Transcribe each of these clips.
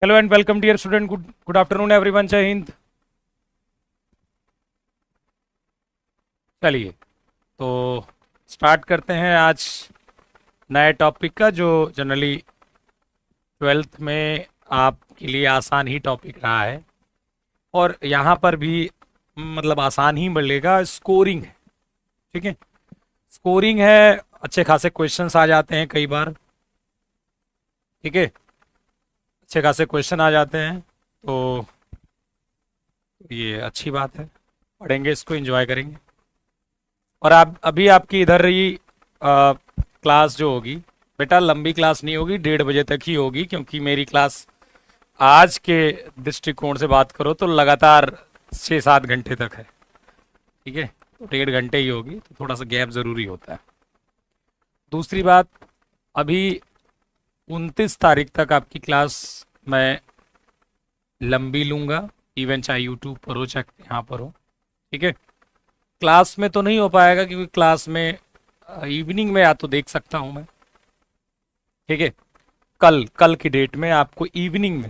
Hello and welcome dear student, good afternoon everyone, Jai Hind. चलिए तो start करते हैं आज नए टॉपिक का, जो जनरली ट्वेल्थ में आपके लिए आसान ही टॉपिक रहा है और यहाँ पर भी मतलब आसान ही मिलेगा। स्कोरिंग है, ठीक है। स्कोरिंग है, अच्छे खासे क्वेश्चंस आ जाते हैं कई बार, ठीक है। अच्छे खासे क्वेश्चन आ जाते हैं तो ये अच्छी बात है, पढ़ेंगे इसको, एंजॉय करेंगे। और आप अभी आपकी इधर ही क्लास जो होगी, बेटा लंबी क्लास नहीं होगी, 1:30 बजे तक ही होगी, क्योंकि मेरी क्लास आज के दृष्टिकोण से बात करो तो लगातार 6-7 घंटे तक है, ठीक है। तो 1.5 घंटे ही होगी, तो थोड़ा सा गैप ज़रूरी होता है। दूसरी बात, अभी 29 तारीख तक आपकी क्लास मैं लंबी लूँगा, इवन चाहे यूट्यूब पर हो चाहे यहाँ पर हो, ठीक है। क्लास में तो नहीं हो पाएगा, क्योंकि क्लास में इवनिंग में या तो देख सकता हूँ मैं, ठीक है। कल कल की डेट में आपको इवनिंग में,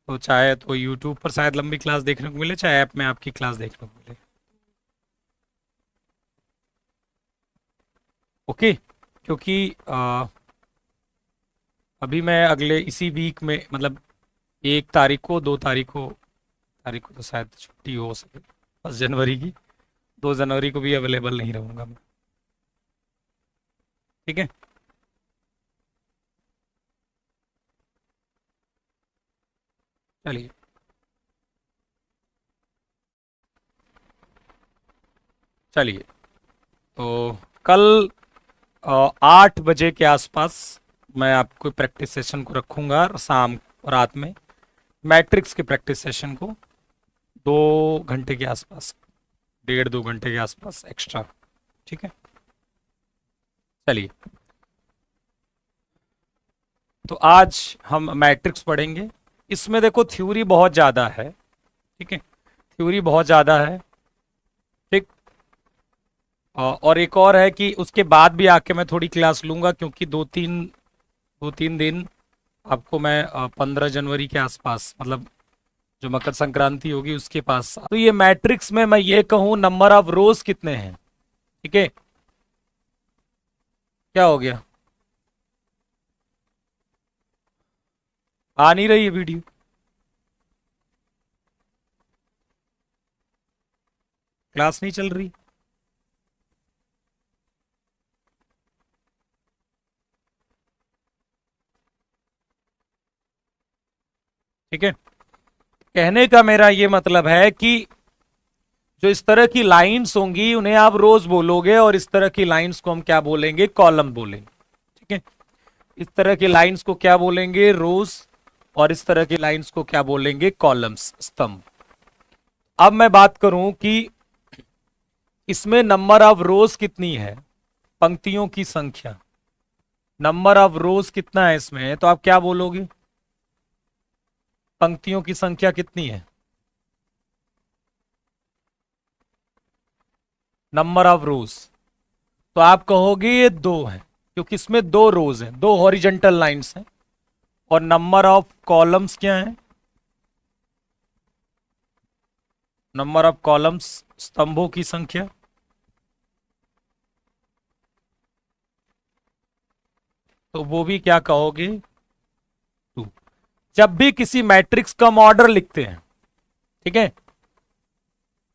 तो चाहे तो यूट्यूब पर शायद लंबी क्लास देखने को मिले, चाहे ऐप में आपकी क्लास देखने को मिले, ओके। क्योंकि अभी मैं अगले इसी वीक में, मतलब 1 तारीख को, 2 तारीख को तो शायद छुट्टी हो सके, 1 जनवरी की, 2 जनवरी को भी अवेलेबल नहीं रहूँगा मैं, ठीक है। चलिए चलिए तो कल 8 बजे के आसपास मैं आपको प्रैक्टिस सेशन को रखूँगा, शाम रात में मैट्रिक्स के प्रैक्टिस सेशन को 2 घंटे के आसपास, 1.5-2 घंटे के आसपास एक्स्ट्रा, ठीक है। चलिए तो आज हम मैट्रिक्स पढ़ेंगे। इसमें देखो थ्योरी बहुत ज़्यादा है, ठीक है, थ्योरी बहुत ज़्यादा है, ठीक। और एक और है कि उसके बाद भी आके मैं थोड़ी क्लास लूँगा, क्योंकि 2-3 दिन आपको मैं 15 जनवरी के आसपास, मतलब जो मकर संक्रांति होगी उसके पास, तो ये मैट्रिक्स में मैं ये कहूँ नंबर ऑफ रोज कितने हैं, ठीक है। क्या हो गया, आ नहीं रही है वीडियो? क्लास नहीं चल रही? ठीक है। कहने का मेरा ये मतलब है कि जो इस तरह की लाइंस होंगी उन्हें आप रोज बोलोगे, और इस तरह की लाइंस को हम क्या बोलेंगे, कॉलम बोलेंगे, ठीक है। इस तरह की लाइंस को क्या बोलेंगे, रोज, और इस तरह की लाइंस को क्या बोलेंगे, कॉलम्स, स्तंभ। अब मैं बात करूं कि इसमें नंबर ऑफ रोज कितनी है, पंक्तियों की संख्या, नंबर ऑफ रोज कितना है इसमें, तो आप क्या बोलोगे, पंक्तियों की संख्या कितनी है, नंबर ऑफ रोज, तो आप कहोगे ये 2 है, क्योंकि इसमें 2 रोज हैं, 2 हॉरिजेंटल लाइंस हैं। और नंबर ऑफ कॉलम्स क्या है, नंबर ऑफ कॉलम्स, स्तंभों की संख्या, तो वो भी क्या कहोगे, 2। जब भी किसी मैट्रिक्स का हम ऑर्डर लिखते हैं, ठीक है,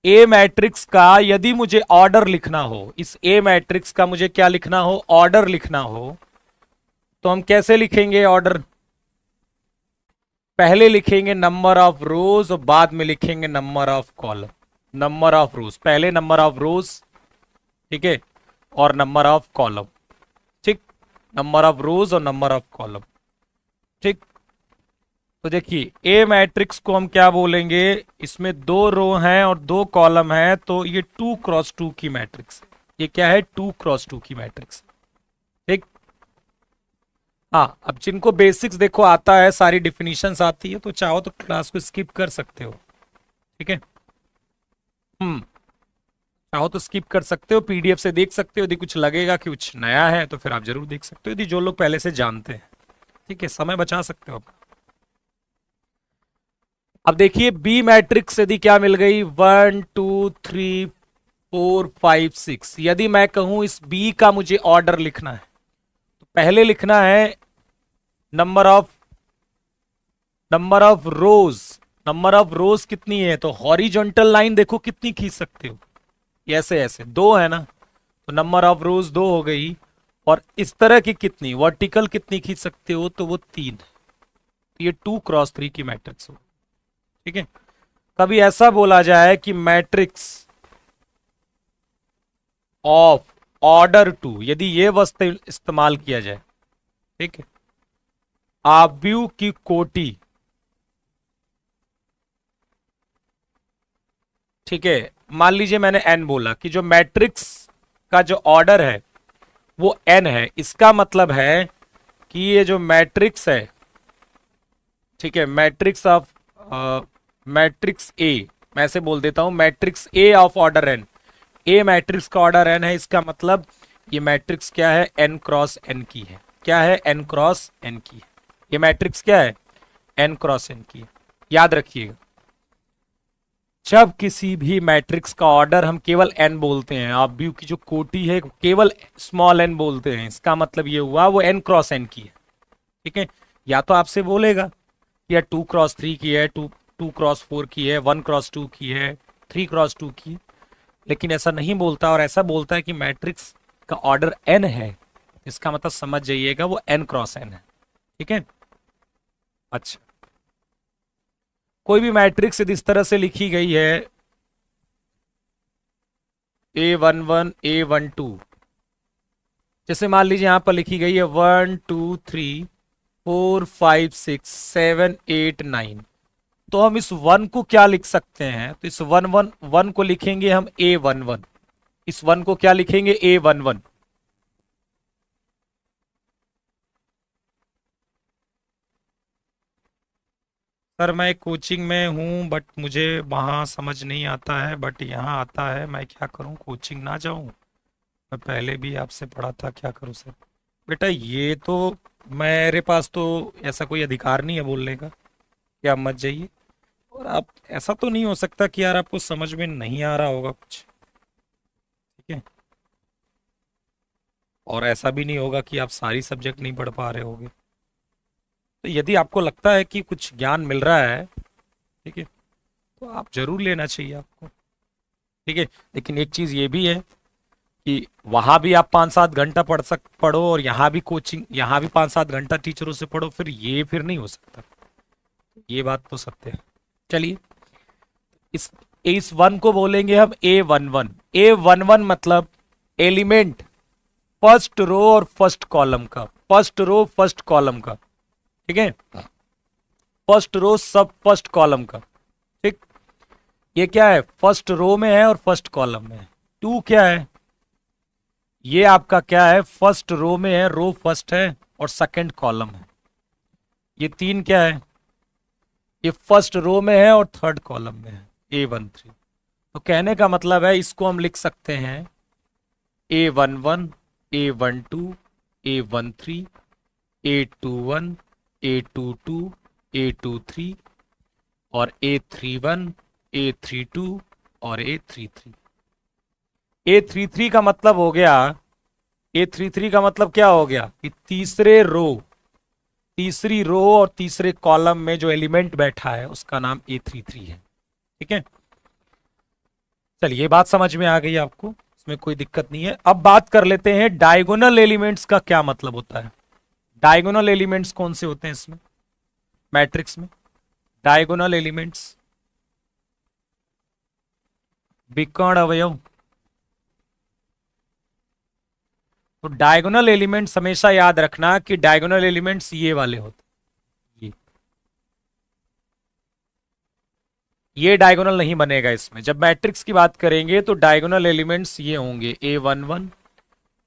ए मैट्रिक्स का यदि मुझे ऑर्डर लिखना हो, इस ए मैट्रिक्स का मुझे क्या लिखना हो, ऑर्डर लिखना हो, तो हम कैसे लिखेंगे ऑर्डर, पहले लिखेंगे नंबर ऑफ रोज और बाद में लिखेंगे number of column. Number of रोज पहले, नंबर ऑफ रोज, ठीक है, और नंबर ऑफ कॉलम, ठीक, नंबर ऑफ रोज और नंबर ऑफ कॉलम, ठीक। तो देखिए ए मैट्रिक्स को हम क्या बोलेंगे, इसमें 2 रो हैं और 2 कॉलम हैं, तो ये 2x2 की मैट्रिक्स है। ये क्या है, 2x2 की मैट्रिक्स, ठीक। हाँ, अब जिनको बेसिक्स देखो आता है, सारी डिफिनीशंस आती है, तो चाहो तो क्लास को स्किप कर सकते हो, ठीक है। चाहो तो स्किप कर सकते हो, पीडीएफ से देख सकते हो, यदि कुछ लगेगा कि कुछ नया है तो फिर आप जरूर देख सकते हो, यदि जो लोग पहले से जानते हैं, ठीक है, समय बचा सकते हो आप। अब देखिए बी मैट्रिक्स यदि क्या मिल गई, 1 2 3 4 5 6, यदि मैं कहूं इस बी का मुझे ऑर्डर लिखना है तो पहले लिखना है number of rows. Number of रोज कितनी है, तो हॉरिजॉन्टल लाइन देखो कितनी खींच सकते हो, ऐसे ऐसे दो है ना, तो नंबर ऑफ रोज दो हो गई। और इस तरह की कितनी वर्टिकल कितनी खींच सकते हो, तो वो 3। ये 2 × 3 की मैट्रिक्स हो, ठीक है। कभी ऐसा बोला जाए कि मैट्रिक्स ऑफ ऑर्डर 2, यदि ये वस्तु इस्तेमाल किया जाए, ठीक है, आव्यूह की कोटि, ठीक है, मान लीजिए मैंने n बोला कि जो मैट्रिक्स का जो ऑर्डर है वो n है, इसका मतलब है कि ये जो मैट्रिक्स है, ठीक है, मैट्रिक्स ऑफ मैट्रिक्स ए, मैं ऐसे बोल देता हूं matrix A of order n, A matrix का ऑर्डर n है, इसका मतलब ये मैट्रिक्स क्या है, n×n की है। क्या है, n×n की है। ये मैट्रिक्स क्या है, n×n की है। याद रखिएगा, जब किसी भी मैट्रिक्स का ऑर्डर हम केवल n बोलते हैं, आव्यूह की जो कोटि है केवल स्मॉल n बोलते हैं, इसका मतलब ये हुआ वो n×n की है, ठीक है। या तो आपसे बोलेगा या 2×3 की है, 2×4 की है, 1×2 की है, 3×2 की है, लेकिन ऐसा नहीं बोलता। और ऐसा बोलता है कि मैट्रिक्स का ऑर्डर n है, इसका मतलब समझ जाइएगा वो n×n है, ठीक है। अच्छा, कोई भी मैट्रिक्स यदि इस तरह से लिखी गई है A11 A12, जैसे मान लीजिए यहां पर लिखी गई है 1 2 3 4 5 6 7 8 9, तो हम इस 1 को क्या लिख सकते हैं, तो इस 1 को लिखेंगे हम A11, इस 1 को क्या लिखेंगे, A11। सर मैं कोचिंग में हूँ बट मुझे वहाँ समझ नहीं आता है, बट यहाँ आता है, मैं क्या करूँ, कोचिंग ना जाऊँ, मैं पहले भी आपसे पढ़ा था, क्या करूँ सर। बेटा ये तो मेरे पास तो ऐसा कोई अधिकार नहीं है बोलने का कि आप मत जाइए, और आप ऐसा तो नहीं हो सकता कि यार आपको समझ में नहीं आ रहा होगा कुछ, ठीक है, और ऐसा भी नहीं होगा कि आप सारी सब्जेक्ट नहीं पढ़ पा रहे होगे। तो यदि आपको लगता है कि कुछ ज्ञान मिल रहा है, ठीक है, तो आप जरूर लेना चाहिए आपको, ठीक है। लेकिन एक चीज ये भी है कि वहां भी आप 5-7 घंटा पढ़ो, और यहाँ भी कोचिंग, यहाँ भी 5-7 घंटा टीचरों से पढ़ो, फिर नहीं हो सकता। ये बात तो सत्य है। चलिए, इस 1 को बोलेंगे हम A11। A11 मतलब एलिमेंट फर्स्ट रो और फर्स्ट कॉलम का, फर्स्ट रो फर्स्ट कॉलम का, ठीक है, फर्स्ट रो सब फर्स्ट कॉलम का, ठीक। ये क्या है, फर्स्ट रो में है और फर्स्ट कॉलम में है। 2 क्या है, ये आपका क्या है, फर्स्ट रो में है, रो फर्स्ट है और सेकंड कॉलम है। ये 3 क्या है, ये फर्स्ट रो में है और थर्ड कॉलम में है, A13। तो कहने का मतलब है इसको हम लिख सकते हैं A11 A12 A13 A21 A22 A23 और A31 A32 और A33। A33 का मतलब हो गया, A33 का मतलब क्या हो गया कि तीसरी रो और तीसरे कॉलम में जो एलिमेंट बैठा है उसका नाम A33 है, ठीक है। चलिए, ये बात समझ में आ गई आपको, इसमें कोई दिक्कत नहीं है। अब बात कर लेते हैं डायगोनल एलिमेंट्स का क्या मतलब होता है। डायगोनल एलिमेंट्स कौन से होते हैं इसमें, मैट्रिक्स में डायगोनल एलिमेंट्स, विकर्ण अवयव। तो डायगोनल एलिमेंट्स हमेशा याद रखना कि डायगोनल एलिमेंट्स ये वाले होते, ये डायगोनल नहीं बनेगा इसमें। जब मैट्रिक्स की बात करेंगे तो डायगोनल एलिमेंट्स ये होंगे A11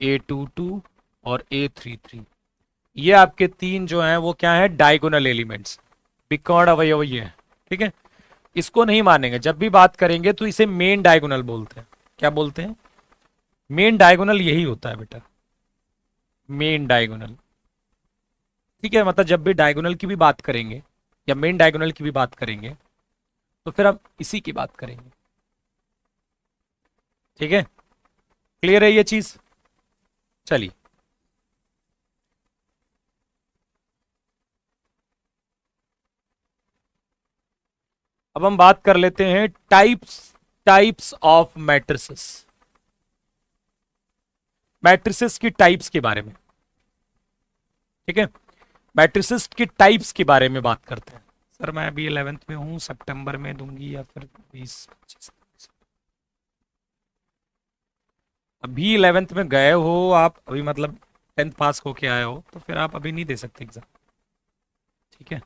A22 और A33। ये आपके 3 जो हैं वो क्या है, डायगोनल एलिमेंट्स, विकर्ण अवयव ये है, ठीक है। इसको नहीं मानेंगे, जब भी बात करेंगे तो इसे मेन डायगोनल बोलते हैं। क्या बोलते हैं, मेन डायगोनल यही होता है बेटा, मेन डायगोनल, ठीक है। मतलब जब भी डायगोनल की भी बात करेंगे या मेन डायगोनल की भी बात करेंगे तो फिर हम इसी की बात करेंगे। ठीक है, क्लियर है ये चीज? चलिए, अब हम बात कर लेते हैं types types of matrices. Matrices की टाइप्स के बारे में। ठीक है, मैट्रिसेस की टाइप्स के बारे में बात करते हैं। सर मैं अभी 11th में हूं, सितंबर में दूंगी या फिर 20-25? अभी 11th में गए हो आप, अभी मतलब 10th पास होके आए हो, तो फिर आप अभी नहीं दे सकते एग्जाम। ठीक है,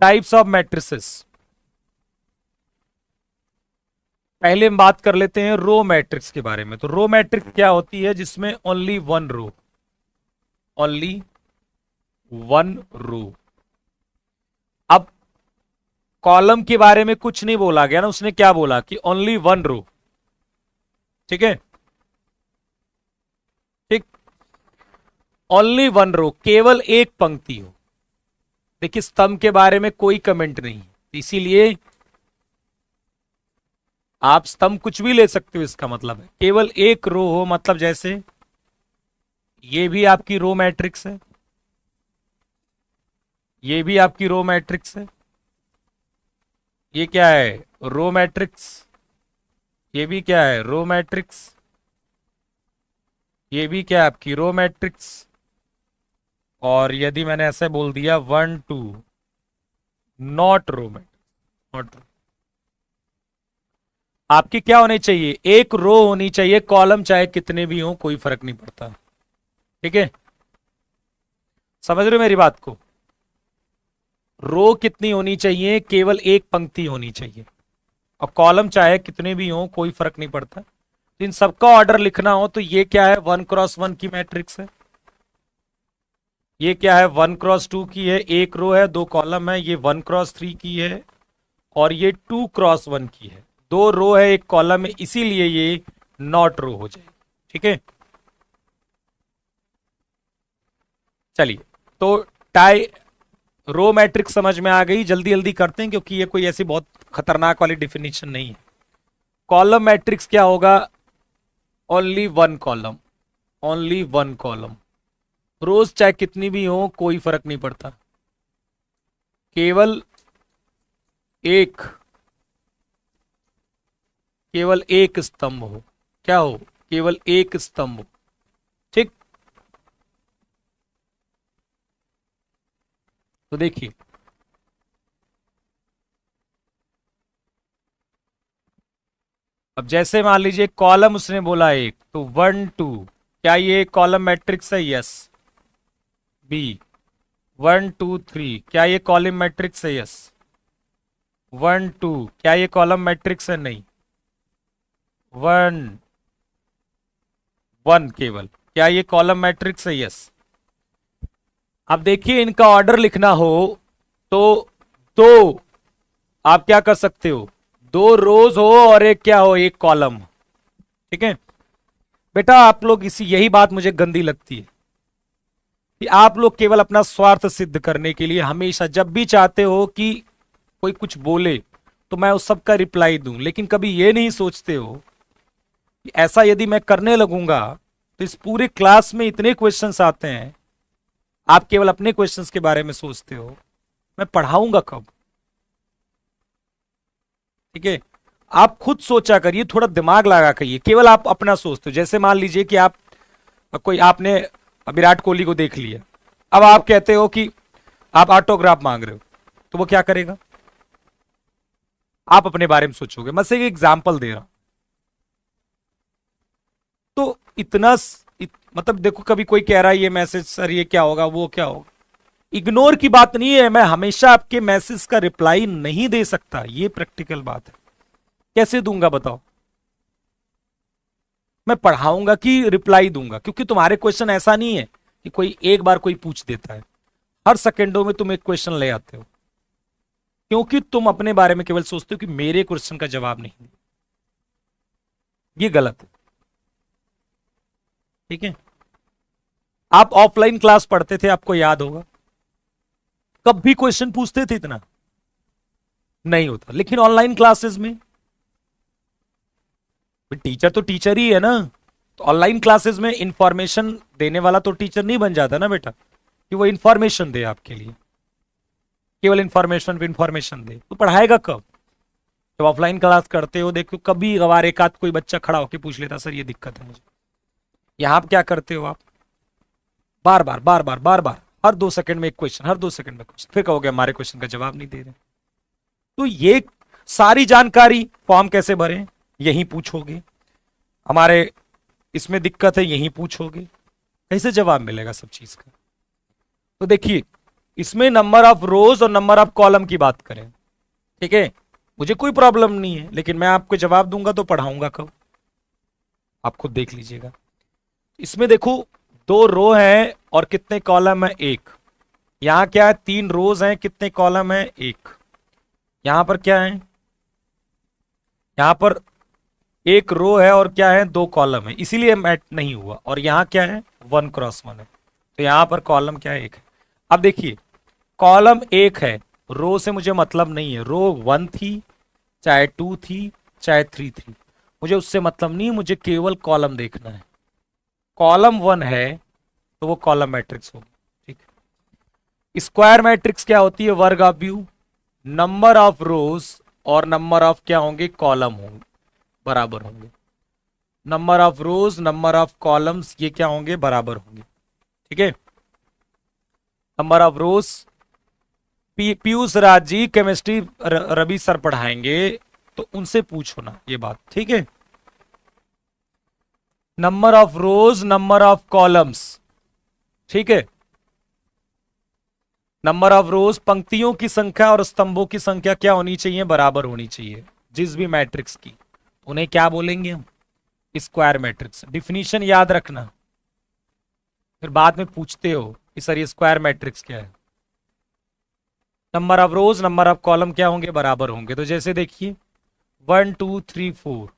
टाइप्स ऑफ मैट्रिसेस। पहले हम बात कर लेते हैं रो मैट्रिक्स के बारे में। तो रो मैट्रिक्स क्या होती है? जिसमें only one row, only one row. अब कॉलम के बारे में कुछ नहीं बोला गया ना, उसने क्या बोला कि ओनली वन रो। ठीक है, ठीक, ओनली वन रो, केवल एक पंक्ति हो। देखिए स्तंभ के बारे में कोई कमेंट नहीं है, इसीलिए आप स्तंभ कुछ भी ले सकते हो। इसका मतलब है केवल एक रो हो, मतलब जैसे ये भी आपकी रो मैट्रिक्स है, ये भी आपकी रो मैट्रिक्स है, ये क्या है? Row matrix. ये भी क्या है? Row matrix. ये भी क्या है? आपकी रो मैट्रिक्स। और यदि मैंने ऐसे बोल दिया 1 2, नॉट रो मैट्रिक्स, नॉट रो। आपकी क्या होनी चाहिए? एक रो होनी चाहिए, कॉलम चाहे कितने भी हो कोई फर्क नहीं पड़ता। ठीक है, समझ रहे हो मेरी बात को? रो कितनी होनी चाहिए? केवल एक पंक्ति होनी चाहिए। और कॉलम चाहे कितने भी हो कोई फर्क नहीं पड़ता। तो इन सबका ऑर्डर लिखना हो तो ये क्या है? 1x1 की मैट्रिक्स है। ये क्या है? 1x2 की है, एक रो है दो कॉलम है। ये 1x3 की है, और ये 2x1 की है, दो रो है एक कॉलम है, इसीलिए ये नॉट रो हो जाएगी। ठीक है, चलिए, तो टाई रो मैट्रिक्स समझ में आ गई। जल्दी जल्दी करते हैं क्योंकि ये कोई ऐसी बहुत खतरनाक वाली डिफिनीशन नहीं है। कॉलम मैट्रिक्स क्या होगा? Only one column, only one column. Rows चाहे कितनी भी हो कोई फर्क नहीं पड़ता, केवल एक, केवल एक स्तंभ हो। क्या हो? केवल एक स्तंभ हो। ठीक, तो देखिए, अब जैसे मान लीजिए कॉलम उसने बोला एक, तो 1 2, क्या ये कॉलम मैट्रिक्स है? यस। बी 1 2 3, क्या ये कॉलम मैट्रिक्स है? यस। 1 2, क्या ये कॉलम मैट्रिक्स है? नहीं। 1 1 केवल, क्या ये कॉलम मैट्रिक्स है? यस। अब देखिए इनका ऑर्डर लिखना हो तो दो आप क्या कर सकते हो? दो रोज हो और एक क्या हो? एक कॉलम। ठीक है बेटा, आप लोग इसी यही बात मुझे गंदी लगती है कि आप लोग केवल अपना स्वार्थ सिद्ध करने के लिए हमेशा जब भी चाहते हो कि कोई कुछ बोले तो मैं उस सब का रिप्लाई दूं, लेकिन कभी ये नहीं सोचते हो कि ऐसा यदि मैं करने लगूंगा तो इस पूरे क्लास में इतने क्वेश्चंस आते हैं, आप केवल अपने क्वेश्चंस के बारे में सोचते हो, मैं पढ़ाऊंगा कब? ठीक है, आप खुद सोचा करिए, थोड़ा दिमाग लगा करिए। केवल आप अपना सोचते हो। जैसे मान लीजिए कि आप कोई, आपने विराट कोहली को देख लिया, अब आप कहते हो कि आप ऑटोग्राफ मांग रहे हो, तो वो क्या करेगा? आप अपने बारे में सोचोगे। मैं सिर्फ एक एग्जाम्पल दे रहा हूं। तो इतना मतलब देखो, कभी कोई कह रहा है ये मैसेज सर ये क्या होगा वो क्या होगा, इग्नोर की बात नहीं है। मैं हमेशा आपके मैसेज का रिप्लाई नहीं दे सकता, ये प्रैक्टिकल बात है। कैसे दूंगा बताओ? मैं पढ़ाऊंगा कि रिप्लाई दूंगा? क्योंकि तुम्हारे क्वेश्चन ऐसा नहीं है कि कोई एक बार कोई पूछ देता है, हर सेकेंडों में तुम एक क्वेश्चन ले आते हो, क्योंकि तुम अपने बारे में केवल सोचते हो कि मेरे क्वेश्चन का जवाब नहीं। ये गलत है। ठीक है, आप ऑफलाइन क्लास पढ़ते थे, आपको याद होगा, कब भी क्वेश्चन पूछते थे इतना नहीं होता, लेकिन ऑनलाइन क्लासेस में टीचर तो टीचर ही है ना। तो ऑनलाइन क्लासेस में इंफॉर्मेशन देने वाला तो टीचर नहीं बन जाता ना बेटा, कि वो इंफॉर्मेशन दे आपके लिए, केवल इंफॉर्मेशन दे, तो पढ़ाएगा कब? जब ऑफलाइन क्लास करते हो, देखो कभी कभार एक आध कोई बच्चा खड़ा होकर पूछ लेता सर ये दिक्कत है मुझे। यहां आप क्या करते हो, आप बार बार बार बार बार बार हर 2 सेकंड में एक क्वेश्चन, हर 2 सेकंड में क्वेश्चन, फिर कहोगे हमारे क्वेश्चन का जवाब नहीं दे रहे। तो ये सारी जानकारी फॉर्म कैसे भरें यही पूछोगे, हमारे इसमें दिक्कत है यही पूछोगे, कैसे जवाब मिलेगा सब चीज का? तो देखिए इसमें नंबर ऑफ रोज और नंबर ऑफ कॉलम की बात करें, ठीक है, मुझे कोई प्रॉब्लम नहीं है, लेकिन मैं आपको जवाब दूंगा तो पढ़ाऊंगा कब, आप खुद देख लीजिएगा। इसमें देखो 2 रो है और कितने कॉलम है, 1। यहां क्या है, 3 रोज हैं, कितने कॉलम है, 1। यहां पर क्या है, यहां पर 1 रो है और क्या है, 2 कॉलम है, इसीलिए मैच नहीं हुआ। और यहां क्या है, 1x1 है, तो यहां पर कॉलम क्या है, 1 है। अब देखिए कॉलम 1 है, रो से मुझे मतलब नहीं है, रो 1 थी चाहे 2 थी चाहे 3 थी, मुझे उससे मतलब नहीं, मुझे केवल कॉलम देखना है। कॉलम 1 है तो वो कॉलम मैट्रिक्स होगी, ठीक है। स्क्वायर मैट्रिक्स क्या होती है, वर्ग ऑफ व्यू, नंबर ऑफ रोज और नंबर ऑफ क्या होंगे, कॉलम होंगे, बराबर होंगे। Number of rows number of columns ये क्या होंगे, बराबर होंगे, ठीक है। Number of rows Piyush Raj ji chemistry Ravi sir पढ़ाएंगे, तो उनसे पूछो ना ये बात, ठीक है। Number of rows number of columns, ठीक है। नंबर ऑफ रोज पंक्तियों की संख्या और स्तंभों की संख्या क्या होनी चाहिए, बराबर होनी चाहिए, जिस भी मैट्रिक्स की, उन्हें क्या बोलेंगे हम, स्क्वायर मैट्रिक्स। डिफिनीशन याद रखना, फिर बाद में पूछते हो कि सर ये स्क्वायर मैट्रिक्स क्या है। Number of rows number of column क्या होंगे, बराबर होंगे। तो जैसे देखिए 1 2 3 4,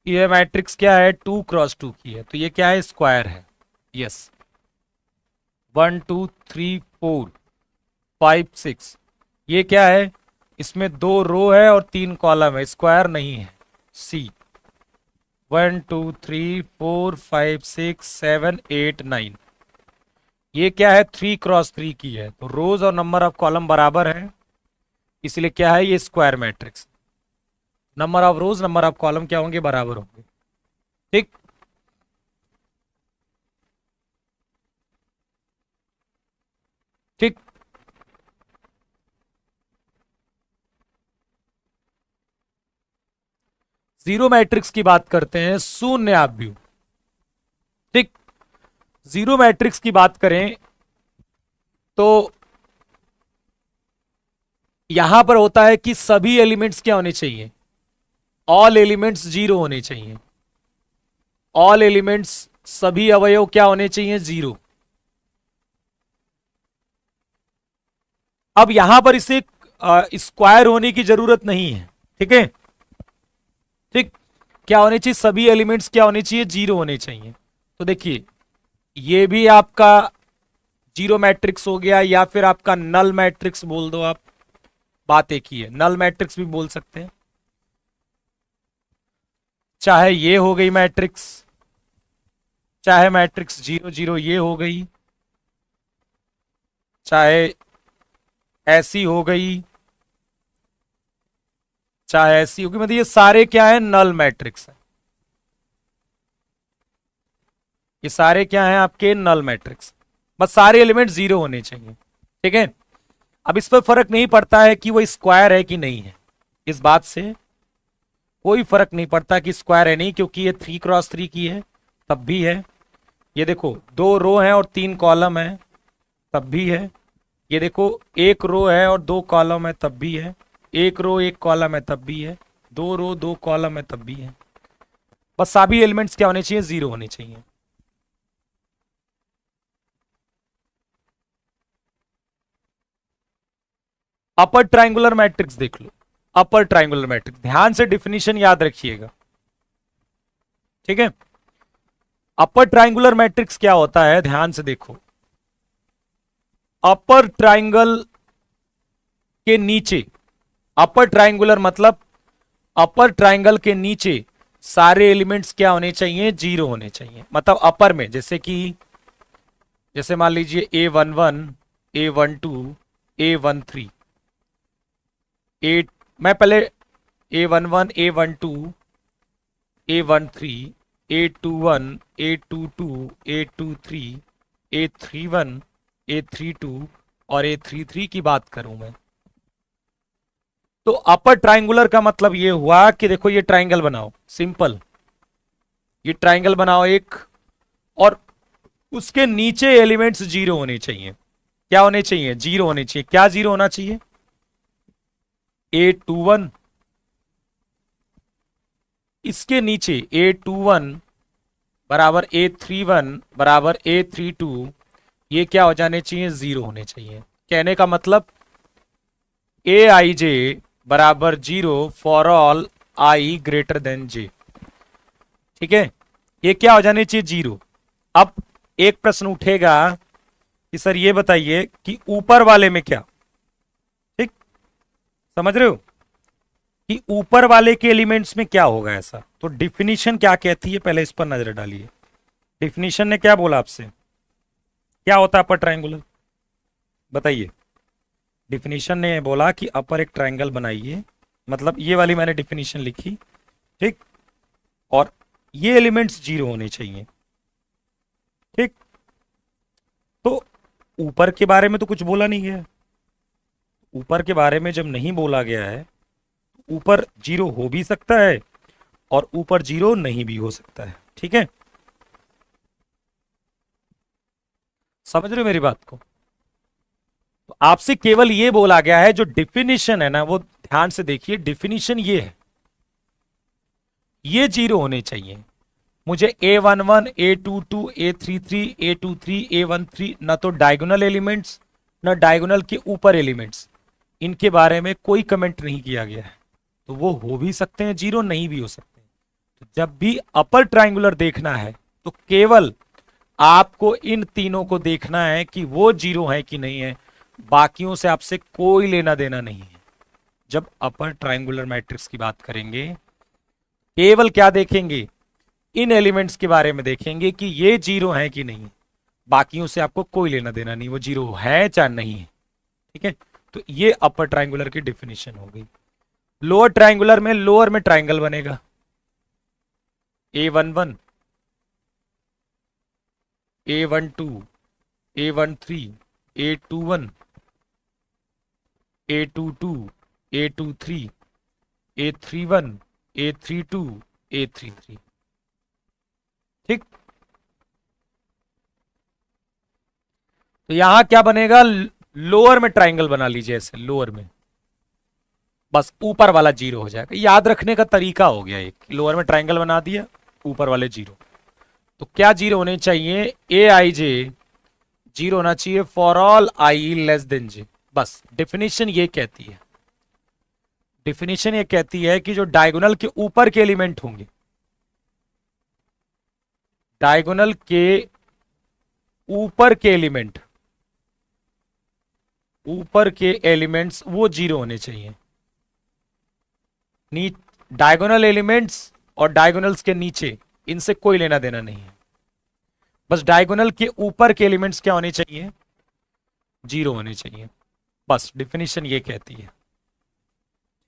ये मैट्रिक्स क्या है, 2x2 की है, तो ये क्या है, स्क्वायर है, यस। 1 2 3 4 5 6, ये क्या है, इसमें 2 रो है और 3 कॉलम है, स्क्वायर नहीं है, सी। 1 2 3 4 5 6 7 8 9, ये क्या है, 3x3 की है, तो रोज और नंबर ऑफ कॉलम बराबर है, इसलिए क्या है, ये square matrix. Number of rows number of column क्या होंगे, बराबर होंगे, ठीक। ठीक, जीरो मैट्रिक्स की बात करते हैं, शून्य आप व्यू, ठीक। जीरो मैट्रिक्स की बात करें तो यहां पर होता है कि सभी एलिमेंट्स क्या होने चाहिए, ऑल एलिमेंट्स 0 होने चाहिए, ऑल एलिमेंट्स सभी अवयव क्या होने चाहिए, 0। अब यहां पर इसे स्क्वायर होने की जरूरत नहीं है, ठीक है, ठीक। क्या होने चाहिए, सभी एलिमेंट्स क्या होने चाहिए, 0 होने चाहिए। तो देखिए ये भी आपका जीरो मैट्रिक्स हो गया, या फिर आपका नल मैट्रिक्स बोल दो आप, बात एक ही है, नल मैट्रिक्स भी बोल सकते हैं। चाहे ये हो गई मैट्रिक्स, चाहे मैट्रिक्स 0 0 ये हो गई, चाहे ऐसी हो गई, चाहे ऐसी होगी, मतलब ये सारे क्या है, नल मैट्रिक्स है, ये सारे क्या हैं आपके, नल मैट्रिक्स। बस सारे एलिमेंट 0 होने चाहिए, ठीक है। अब इस पर फर्क नहीं पड़ता है कि वो स्क्वायर है कि नहीं है, इस बात से कोई फर्क नहीं पड़ता कि स्क्वायर है नहीं, क्योंकि ये 3x3 की है तब भी है, ये देखो 2 रो है और 3 कॉलम है तब भी है, ये देखो 1 रो है और 2 कॉलम है तब भी है, 1 रो 1 कॉलम है तब भी है, 2 रो 2 कॉलम है तब भी है। बस सभी एलिमेंट्स क्या होने चाहिए, 0 होने चाहिए। अपर ट्रायंगुलर मैट्रिक्स देख लो, अपर ट्रायंगुलर मैट्रिक्स, ध्यान से डिफिनीशन याद रखिएगा, ठीक है। अपर ट्राइंगुलर मैट्रिक्स क्या होता है, ध्यान से देखो। अपर ट्राइंगल के नीचे, अपर ट्राइंगुलर मतलब अपर ट्राइंगल के नीचे सारे एलिमेंट्स क्या होने चाहिए, जीरो होने चाहिए। मतलब अपर में, जैसे मान लीजिए A11, A12, A13, ए मैं पहले A11, A12, A13, A21, A22, A23, A31, A32 और A33 की बात करूं मैं, तो अपर ट्राइंगुलर का मतलब ये हुआ कि देखो ये ट्राइंगल बनाओ, सिंपल, ये ट्राइंगल बनाओ एक, और उसके नीचे एलिमेंट्स जीरो होने चाहिए। क्या होने चाहिए, जीरो होने चाहिए। क्या जीरो होना चाहिए, A21, इसके नीचे A21 बराबर A31 बराबर A32, ये क्या हो जाने चाहिए, जीरो होने चाहिए। कहने का मतलब Aij बराबर zero for all i greater than j. ठीक है, ये क्या हो जाने चाहिए, जीरो। अब एक प्रश्न उठेगा कि सर ये बताइए कि ऊपर वाले में क्या, ठीक, समझ रहे हो कि ऊपर वाले के एलिमेंट्स में क्या होगा ऐसा। तो डिफिनीशन क्या कहती है, पहले इस पर नजर डालिए। डिफिनीशन ने क्या बोला आपसे, क्या होता है अपर ट्राइंगुलर, बताइए। डिफिनीशन ने बोला कि अपर एक ट्राइंगल बनाइए, मतलब ये वाली मैंने डिफिनीशन लिखी, ठीक, और ये एलिमेंट्स जीरो होने चाहिए, ठीक। तो ऊपर के बारे में तो कुछ बोला नहीं गया, ऊपर के बारे में जब नहीं बोला गया है, ऊपर जीरो हो भी सकता है और ऊपर जीरो नहीं भी हो सकता है, ठीक है। समझ रहे हो मेरी बात को। तो आपसे केवल ये बोला गया है, जो डिफिनीशन है ना, वो ध्यान से देखिए। डिफिनीशन ये है, ये जीरो होने चाहिए। मुझे A11, A22, A33, A23, A13 ना तो डायगोनल एलिमेंट्स, ना डायगोनल के ऊपर एलिमेंट्स, इनके बारे में कोई कमेंट नहीं किया गया है। तो वो हो भी सकते हैं जीरो, नहीं भी हो सकते हैं। तो जब भी अपर ट्राइंगुलर देखना है तो केवल आपको इन तीनों को देखना है कि वो जीरो है कि नहीं है, बाकियों से आपसे कोई लेना देना नहीं है। जब अपर ट्राइंगुलर मैट्रिक्स की बात करेंगे, केवल क्या देखेंगे, इन एलिमेंट्स के बारे में देखेंगे कि ये जीरो है कि नहीं, बाकियों से आपको कोई लेना देना नहीं, वो जीरो है चाहे नहीं है, ठीक है। तो ये अपर ट्राइंगुलर की डिफिनेशन हो गई। लोअर ट्राइंगुलर में, लोअर में ट्राइंगल बनेगा A11, A12, A13, A21, A22, A23, A31, A32, A33, ठीक। तो यहां क्या बनेगा, लोअर में ट्राइंगल बना लीजिए ऐसे, लोअर में बस ऊपर वाला जीरो हो जाएगा। याद रखने का तरीका हो गया एक, लोअर में ट्राइंगल बना दिया, ऊपर वाले जीरो। तो क्या जीरो होने चाहिए, Aij जीरो होना चाहिए for all i less than j. बस डिफिनेशन ये कहती है, डिफिनेशन ये कहती है कि जो डायगोनल के ऊपर के एलिमेंट होंगे, डायगोनल के ऊपर के एलिमेंट, ऊपर के एलिमेंट्स वो जीरो होने चाहिए। डायगोनल एलिमेंट्स और डायगोनल्स के नीचे, इनसे कोई लेना देना नहीं है। बस डायगोनल के ऊपर के एलिमेंट्स क्या होने चाहिए, जीरो होने चाहिए। बस डिफिनेशन ये कहती है,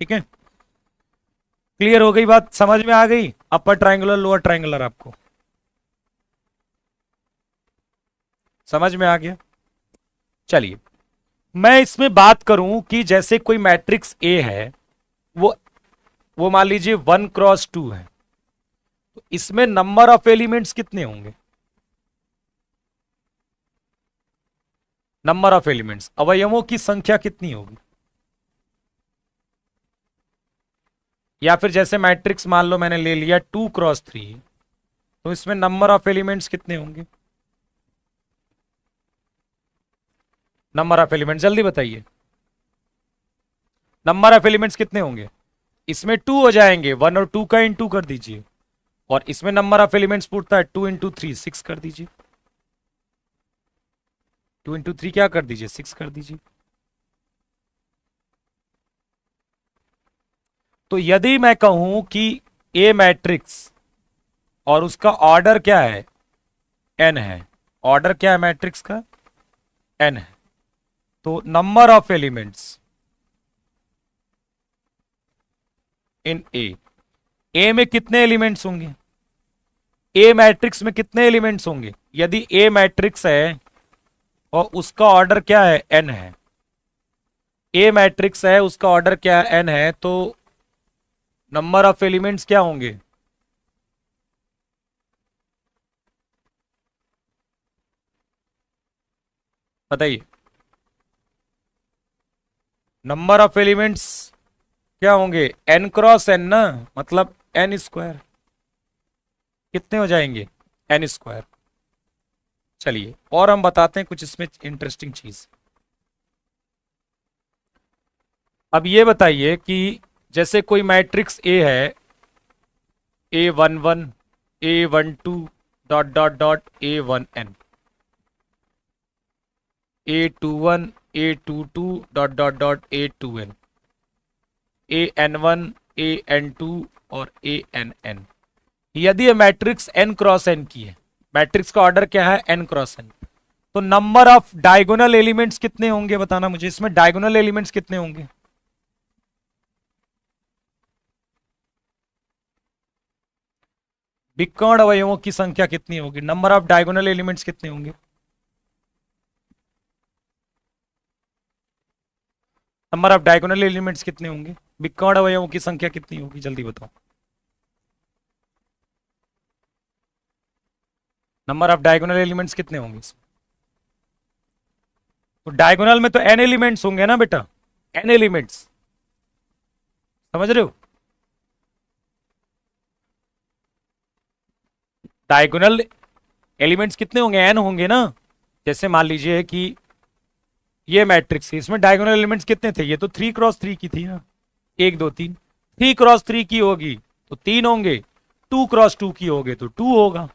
ठीक है। क्लियर हो गई बात, समझ में आ गई। अपर ट्राइंगुलर, लोअर ट्राइंगुलर आपको समझ में आ गया। चलिए, मैं इसमें बात करूं कि जैसे कोई मैट्रिक्स ए है, वो मान लीजिए 1x2 है, तो इसमें नंबर ऑफ एलिमेंट्स कितने होंगे, नंबर ऑफ एलिमेंट्स, अवयवों की संख्या कितनी होगी। या फिर जैसे मैट्रिक्स मान लो मैंने ले लिया 2x3, तो इसमें नंबर ऑफ एलिमेंट्स कितने होंगे, नंबर ऑफ एलिमेंट्स जल्दी बताइए, नंबर ऑफ एलिमेंट्स कितने होंगे। इसमें 2 हो जाएंगे, 1 और 2 का इंटू कर दीजिए, और इसमें नंबर ऑफ एलिमेंट्स पूछता है 2 × 3 6 कर दीजिए, 2 × 3 क्या कर दीजिए 6 कर दीजिए। तो यदि मैं कहूं कि ए मैट्रिक्स और उसका ऑर्डर क्या है एन है, ऑर्डर क्या है मैट्रिक्स का एन है, तो नंबर ऑफ एलिमेंट्स इन ए में कितने एलिमेंट्स होंगे, ए मैट्रिक्स में कितने एलिमेंट्स होंगे, यदि ए मैट्रिक्स है और उसका ऑर्डर क्या है एन है, ए मैट्रिक्स है उसका ऑर्डर क्या है एन है, तो नंबर ऑफ एलिमेंट्स क्या होंगे, बताइए। नंबर ऑफ एलिमेंट्स क्या होंगे एन क्रॉस एन ना, मतलब एन स्क्वायर, कितने हो जाएंगे एन स्क्वायर। चलिए और हम बताते हैं कुछ इसमें इंटरेस्टिंग चीज। अब ये बताइए कि जैसे कोई मैट्रिक्स ए है A11 A12 dot dot dot A1n, A21 A22 dot dot dot A2n, AN1 AN2 और ANn। यदि ये मैट्रिक्स n क्रॉस n की है, मैट्रिक्स का ऑर्डर क्या है n क्रॉस n, तो नंबर ऑफ डायगोनल एलिमेंट्स कितने होंगे बताना मुझे, इसमें डायगोनल एलिमेंट्स कितने होंगे, विकर्ण अवयवों की संख्या कितनी होगी, नंबर ऑफ डायगोनल एलिमेंट्स कितने होंगे, नंबर ऑफ डायगोनल एलिमेंट्स कितने होंगे, विकर्ण अवयवों की संख्या कितनी होगी, जल्दी बताओ। नंबर ऑफ डायगोनल एलिमेंट्स कितने होंगे इसमें? तो डायगोनल में तो एन एलिमेंट्स होंगे ना बेटा, एन एलिमेंट्स, समझ रहे हो। डायगोनल एलिमेंट्स कितने होंगे एन होंगे ना। जैसे मान लीजिए कि ये मैट्रिक्स है, इसमें डायगोनल एलिमेंट्स कितने थे, ये तो 3 × 3 की थी ना, 1 2 3, 3 × 3 की होगी तो 3 होंगे, 2 × 2 की होगी तो 2 होगा,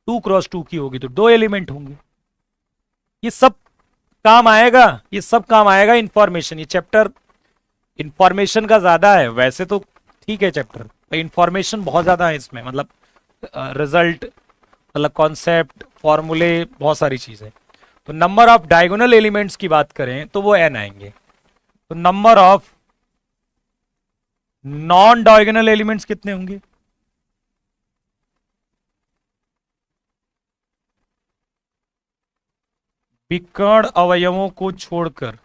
2 × 2 की होगी तो 2 एलिमेंट होंगे। ये सब काम आएगा, ये सब काम आएगा इंफॉर्मेशन, ये चैप्टर इंफॉर्मेशन का ज्यादा है, वैसे तो ठीक है चैप्टर, इंफॉर्मेशन बहुत ज्यादा है इसमें, मतलब रिजल्ट, मतलब कॉन्सेप्ट, फॉर्मूले, बहुत सारी चीजें। तो नंबर ऑफ डायगोनल एलिमेंट्स की बात करें तो वो एन आएंगे। तो number of non diagonal elements कितने होंगे, विकर्ण अवयवों को छोड़कर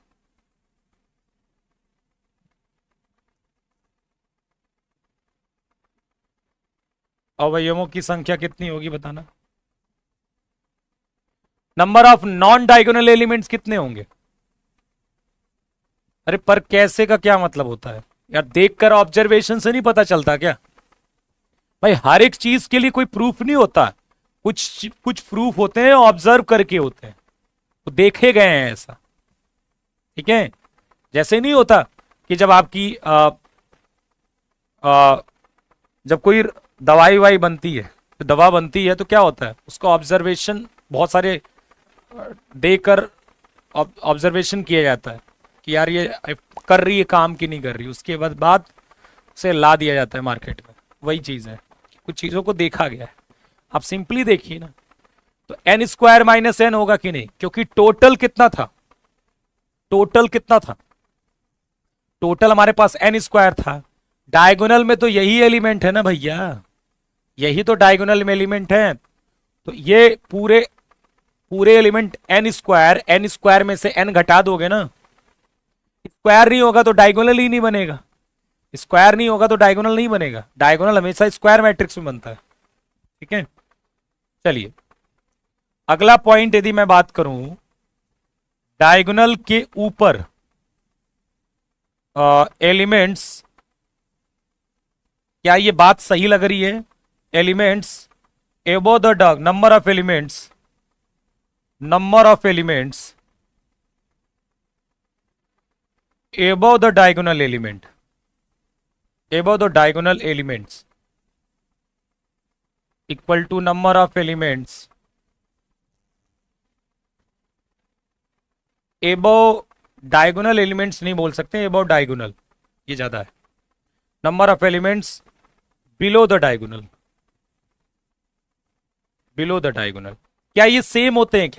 अवयवों की संख्या कितनी होगी बताना। Number of non diagonal elements कितने होंगे, अरे पर कैसे का क्या मतलब होता है यार, देखकर ऑब्जर्वेशन से नहीं पता चलता क्या भाई, हर एक चीज के लिए कोई प्रूफ नहीं होता, कुछ कुछ प्रूफ होते हैं ऑब्जर्व करके होते हैं, तो देखे गए हैं ऐसा, ठीक है। जैसे नहीं होता कि जब आपकी जब कोई दवाई वाई बनती है, तो दवा बनती है तो क्या होता है, उसका ऑब्जर्वेशन बहुत सारे देकर ऑब्जर्वेशन किया जाता है कि यार ये कर रही है काम की नहीं कर रही, उसके बाद से ला दिया जाता है मार्केट में। वही चीज है, कुछ चीजों को देखा गया है, आप सिंपली देखिए ना। तो n² - n होगा कि नहीं, क्योंकि टोटल कितना था, टोटल कितना था, टोटल हमारे पास n² था, डायगोनल में तो यही एलिमेंट है ना भैया, यही तो डायगोनल में एलिमेंट है, तो ये पूरे पूरे एलिमेंट n² में से n घटा दोगे ना, स्क्वायर नहीं होगा तो डायगोनल ही नहीं बनेगा, स्क्वायर नहीं होगा तो डायगोनल नहीं बनेगा, डायगोनल हमेशा स्क्वायर मैट्रिक्स में बनता है, ठीक है। चलिए अगला पॉइंट यदि मैं बात करूं, डायगोनल के ऊपर एलिमेंट्स, क्या ये बात सही लग रही है, elements above the diagonal, number of elements, number of elements above the diagonal element, above the diagonal elements equal to number of elements above diagonal elements नहीं बोल सकते, एबव डायगोनल ये ज्यादा है, number of elements below the diagonal, below the diagonal. क्या ये same होते हैं?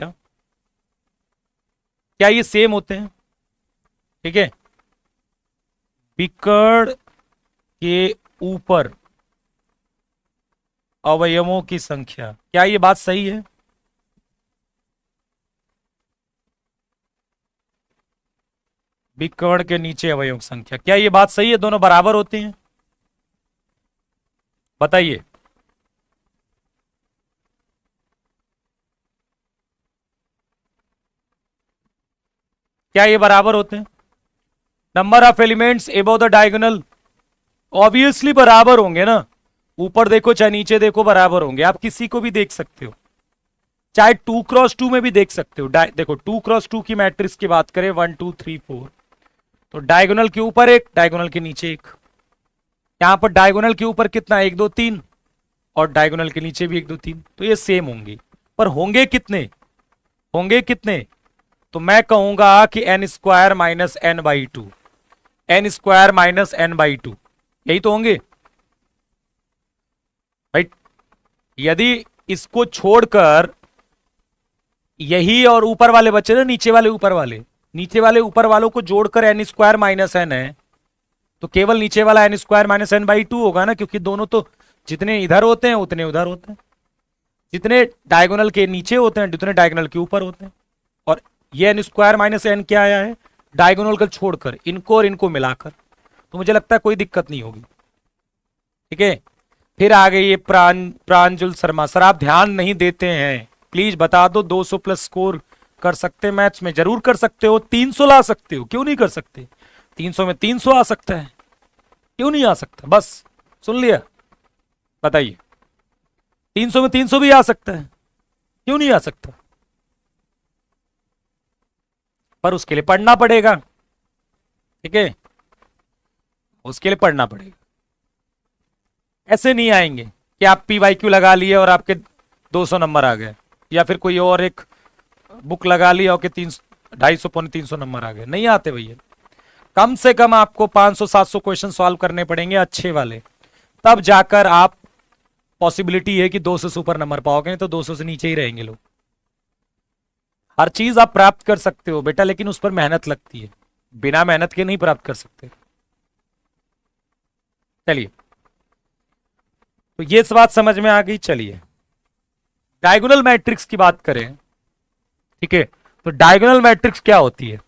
क्या ये सेम होते हैं? ठीक है, बिकड़ के ऊपर अवयवों की संख्या, क्या ये बात सही है? बिकड़ के नीचे अवयवों की संख्या, क्या ये बात सही है? दोनों बराबर होती हैं? बताइए। क्या ये बराबर होते हैं? Number of elements above the diagonal obviously बराबर होंगे ना, ऊपर देखो चाहे नीचे देखो बराबर होंगे। आप किसी को भी देख सकते हो, चाहे 2x2 में भी देख सकते हो। देखो 2x2 की मैट्रिक्स की बात करें 1 2 3 4, तो डायगोनल के ऊपर एक, डायगोनल के नीचे एक। यहां पर डायगोनल के ऊपर कितना, 1 2 3, और डायगोनल के नीचे भी 1 2 3, तो ये सेम होंगे। पर होंगे कितने? होंगे कितने? तो मैं कहूंगा कि n square minus n by two, n square minus n by two, यही तो होंगे राइट। यदि इसको छोड़कर यही और ऊपर वाले बचे ना, नीचे वाले ऊपर वाले, नीचे वाले ऊपर वालों को जोड़कर एन स्क्वायर माइनस एन है, तो केवल नीचे वाला n square minus n by two होगा ना, क्योंकि दोनों तो जितने इधर होते हैं उतने उधर होते हैं, जितने डायगोनल के नीचे होते हैं उतने डायगोनल के ऊपर होते हैं। और ये एन स्क्वायर माइनस एन क्या आया है? डायगोनल को छोड़कर, इनको और इनको मिलाकर, तो मुझे लगता है कोई दिक्कत नहीं होगी। ठीक है, फिर आ गई ये प्रांजुल शर्मा। सर आप ध्यान नहीं देते हैं, प्लीज बता दो। 200 प्लस स्कोर कर सकते हैं मैथ्स में? जरूर कर सकते हो, 300 ला सकते हो, क्यों नहीं कर सकते? 300 में 300 आ सकता है, क्यों नहीं आ सकता? बस सुन लिया, बताइए। 300 में 300 भी आ सकता है, क्यों नहीं आ सकता? पर उसके लिए पढ़ना पड़ेगा। ठीक है, उसके लिए पढ़ना पड़ेगा। ऐसे नहीं आएंगे कि आप PYQ लगा लिए और आपके 200 नंबर आ गए, या फिर कोई और एक बुक लगा लिया और के 250 पौने 300 नंबर आ गए। नहीं आते भैया, कम से कम आपको 500-700 क्वेश्चन सॉल्व करने पड़ेंगे अच्छे वाले, तब जाकर आप पॉसिबिलिटी है कि 200 से ऊपर नंबर पाओगे, नहीं तो 200 से नीचे ही रहेंगे लोग। हर चीज आप प्राप्त कर सकते हो बेटा, लेकिन उस पर मेहनत लगती है, बिना मेहनत के नहीं प्राप्त कर सकते। चलिए, तो ये बात समझ में आ गई। चलिए डायगोनल मैट्रिक्स की बात करें। ठीक है, तो डायगोनल मैट्रिक्स क्या होती है?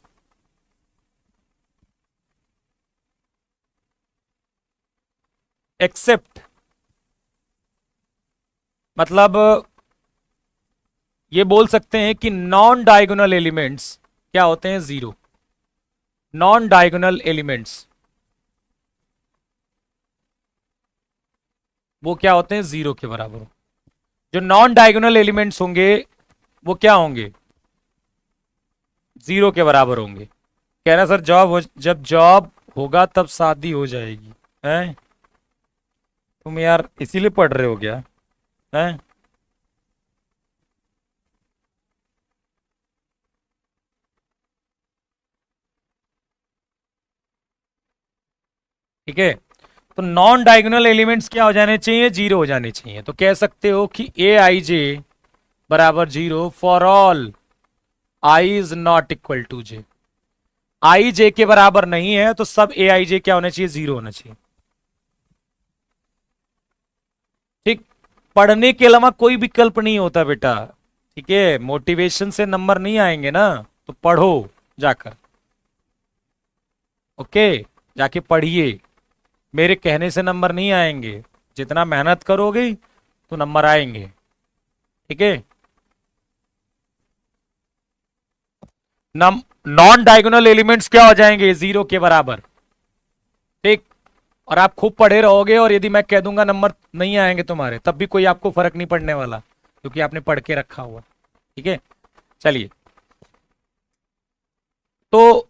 एक्सेप्ट, मतलब ये बोल सकते हैं कि नॉन डायगोनल एलिमेंट्स क्या होते हैं? जीरो। नॉन डायगोनल एलिमेंट्स वो क्या होते हैं? जीरो के बराबर। जो नॉन डायगोनल एलिमेंट्स होंगे वो क्या होंगे? जीरो के बराबर होंगे। कह रहा सर जब जॉब होगा तब शादी हो जाएगी, हैं? तुम यार इसीलिए पढ़ रहे हो क्या? हैं? ठीक है, तो नॉन डायगोनल एलिमेंट्स क्या हो जाने चाहिए? जीरो हो जाने चाहिए। तो कह सकते हो कि ए आई जे बराबर zero for all i is not equal to j. I j के बराबर नहीं है तो सब ए आई जे क्या होना चाहिए? जीरो होना चाहिए। ठीक, पढ़ने के अलावा कोई विकल्प नहीं होता बेटा। ठीक है, मोटिवेशन से नंबर नहीं आएंगे ना, तो पढ़ो जाकर। ओके, जाके पढ़िए, मेरे कहने से नंबर नहीं आएंगे, जितना मेहनत करोगे तो नंबर आएंगे। ठीक है, नॉन डायगोनल एलिमेंट्स क्या हो जाएंगे? जीरो के बराबर। ठीक, और आप खूब पढ़े रहोगे, और यदि मैं कह दूंगा नंबर नहीं आएंगे तुम्हारे, तब भी कोई आपको फर्क नहीं पड़ने वाला, क्योंकि आपने पढ़ के रखा हुआ। ठीक है, चलिए, तो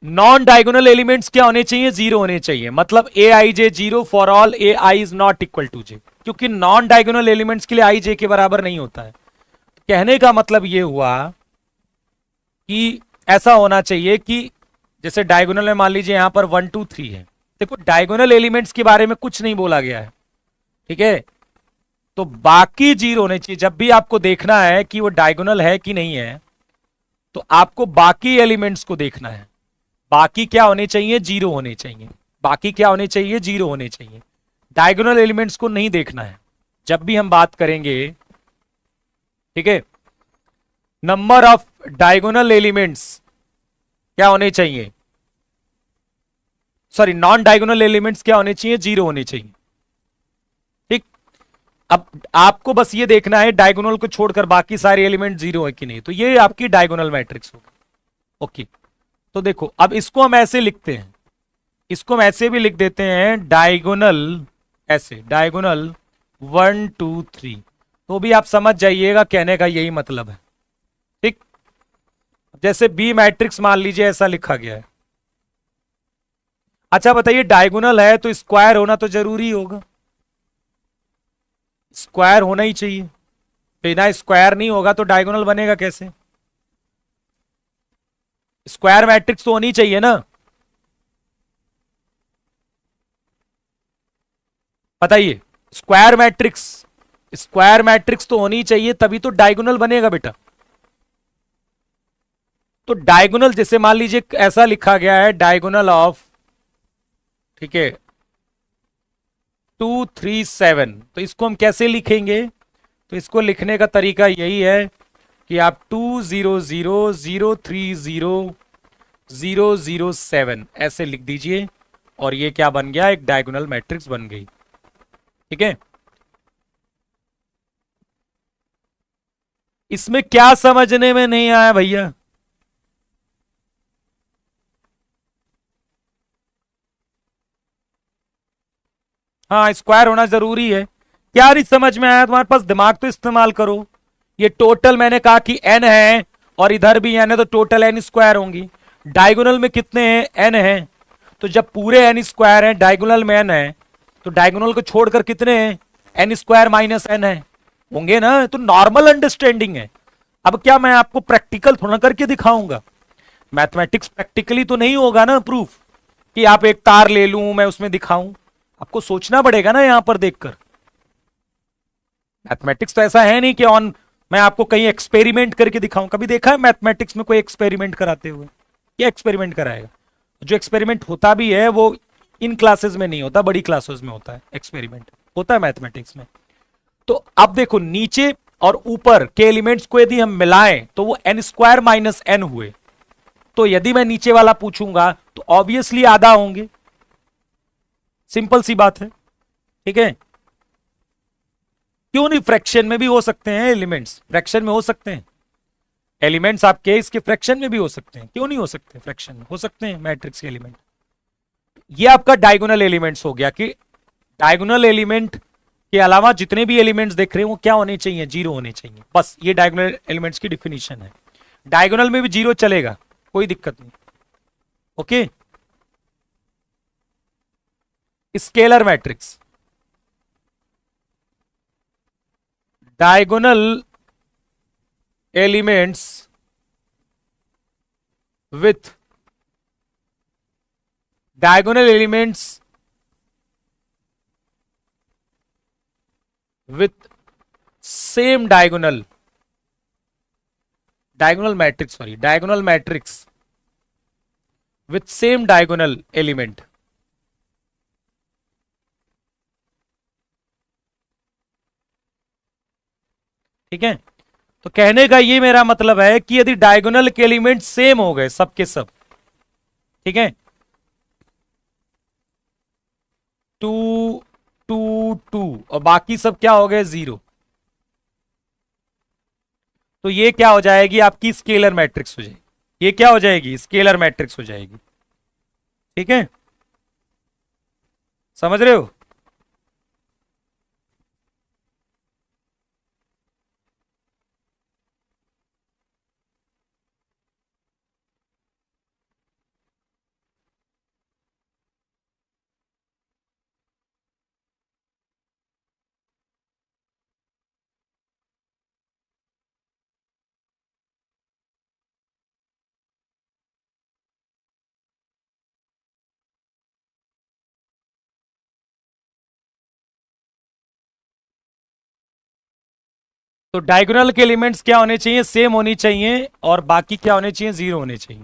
नॉन डायगोनल एलिमेंट्स क्या होने चाहिए? जीरो होने चाहिए। मतलब a i j zero for all a i is not equal to j. क्योंकि नॉन डायगोनल एलिमेंट्स के लिए आई जे के बराबर नहीं होता है। कहने का मतलब ये हुआ कि ऐसा होना चाहिए कि जैसे डायगोनल में मान लीजिए यहां पर 1 2 3 है। देखो डायगोनल एलिमेंट्स के बारे में कुछ नहीं बोला गया है, ठीक है। तो बाकी जीरो होने चाहिए। जब भी आपको देखना है कि वो डायगोनल है कि नहीं है, तो आपको बाकी एलिमेंट्स को देखना है। बाकी क्या होने चाहिए? जीरो होने चाहिए। बाकी क्या होने चाहिए? जीरो होने चाहिए। डायगोनल एलिमेंट्स को नहीं देखना है जब भी हम बात करेंगे, ठीक है। नंबर ऑफ डायगोनल एलिमेंट्स क्या होने चाहिए? सॉरी, नॉन डायगोनल एलिमेंट्स क्या होने चाहिए? जीरो होने चाहिए, ठीक। अब आपको बस ये देखना है डायगोनल को छोड़कर बाकी सारे एलिमेंट जीरो है कि नहीं, तो ये आपकी डायगोनल मैट्रिक्स होगी। ओके, तो देखो अब इसको हम ऐसे लिखते हैं, इसको हम ऐसे भी लिख देते हैं डायगोनल, ऐसे डायगोनल 1 2 3। तो भी आप समझ जाइएगा, कहने का यही मतलब है, ठीक। जैसे बी मैट्रिक्स मान लीजिए ऐसा लिखा गया है। अच्छा बताइए, डायगोनल है तो स्क्वायर होना तो जरूरी होगा, स्क्वायर होना ही चाहिए। बिना स्क्वायर नहीं होगा तो डायगोनल बनेगा कैसे? स्क्वायर मैट्रिक्स तो होनी चाहिए ना। बताइए, स्क्वायर मैट्रिक्स, स्क्वायर मैट्रिक्स तो होनी चाहिए, तभी तो डायगोनल बनेगा बेटा। तो डायगोनल जैसे मान लीजिए ऐसा लिखा गया है, डायगोनल ऑफ, ठीक है, 2 3 7। तो इसको हम कैसे लिखेंगे? तो इसको लिखने का तरीका यही है कि आप 2 0 0 0 3 0 0 0 7 ऐसे लिख दीजिए, और ये क्या बन गया? एक डायगोनल मैट्रिक्स बन गई, ठीक है। इसमें क्या समझने में नहीं आया भैया? हाँ, स्क्वायर होना जरूरी है। क्या नहीं समझ में आया? तुम्हारे पास दिमाग तो इस्तेमाल करो। ये टोटल मैंने कहा कि एन है, और इधर भी एन है, तो टोटल एन स्क्वायर होंगी। डायगोनल में कितने हैं? एन है। तो जब पूरे एन स्क्वायर है, डायगोनल में एन है, तो डायगोनल को छोड़कर कितने हैं? एन स्क्वायर माइनस एन है, होंगे ना। तो नॉर्मल अंडरस्टैंडिंग है। अब क्या मैं आपको प्रैक्टिकल थोड़ा करके दिखाऊंगा? मैथमेटिक्स प्रैक्टिकली तो नहीं होगा ना प्रूफ, कि आप एक तार ले लूं मैं उसमें दिखाऊं। आपको सोचना पड़ेगा ना यहां पर देखकर। मैथमेटिक्स तो ऐसा है नहीं कि ऑन मैं आपको कहीं एक्सपेरिमेंट करके दिखाऊं। कभी देखा है मैथमेटिक्स में कोई एक्सपेरिमेंट कराते हुए? क्या एक्सपेरिमेंट कराएगा? जो एक्सपेरिमेंट होता भी है वो इन क्लासेस में नहीं होता, बड़ी क्लासेस में होता है। एक्सपेरिमेंट होता है मैथमेटिक्स में। तो अब देखो, नीचे और ऊपर के एलिमेंट्स को यदि हम मिलाएं तो वो एन स्क्वायर माइनस एन हुए। तो यदि मैं नीचे वाला पूछूंगा तो ऑब्वियसली आधा होंगे। सिंपल सी बात है, ठीक है। क्यों नहीं? फ्रैक्शन में भी हो सकते हैं एलिमेंट्स, फ्रैक्शन में हो सकते हैं एलिमेंट्स आपके, इसके फ्रैक्शन में भी हो सकते हैं। क्यों नहीं हो सकते? फ्रैक्शन में हो सकते हैं मैट्रिक्स के एलिमेंट। ये आपका डायगोनल एलिमेंट्स हो गया कि डायगोनल एलिमेंट के अलावा जितने भी एलिमेंट्स देख रहे हैं वो क्या होने चाहिए? जीरो होने चाहिए। बस ये डायगोनल एलिमेंट्स की डिफिनीशन है। डायगोनल में भी जीरो चलेगा, कोई दिक्कत नहीं। Okay. Scalar matrix, diagonal elements with diagonal elements with same diagonal matrix, sorry, diagonal matrix with same diagonal element। ठीक है। तो कहने का ये मेरा मतलब है कि यदि डायगोनल के एलिमेंट सेम हो गए सबके सब, ठीक है, 2 2 2, और बाकी सब क्या हो गए? जीरो। तो ये क्या हो जाएगी? आपकी स्केलर मैट्रिक्स हो जाएगी। ये क्या हो जाएगी? स्केलर मैट्रिक्स हो जाएगी, ठीक है। समझ रहे हो? तो डायगोनल के एलिमेंट्स क्या होने चाहिए, सेम होनी चाहिए, और बाकी क्या होने चाहिए, जीरो होने चाहिए।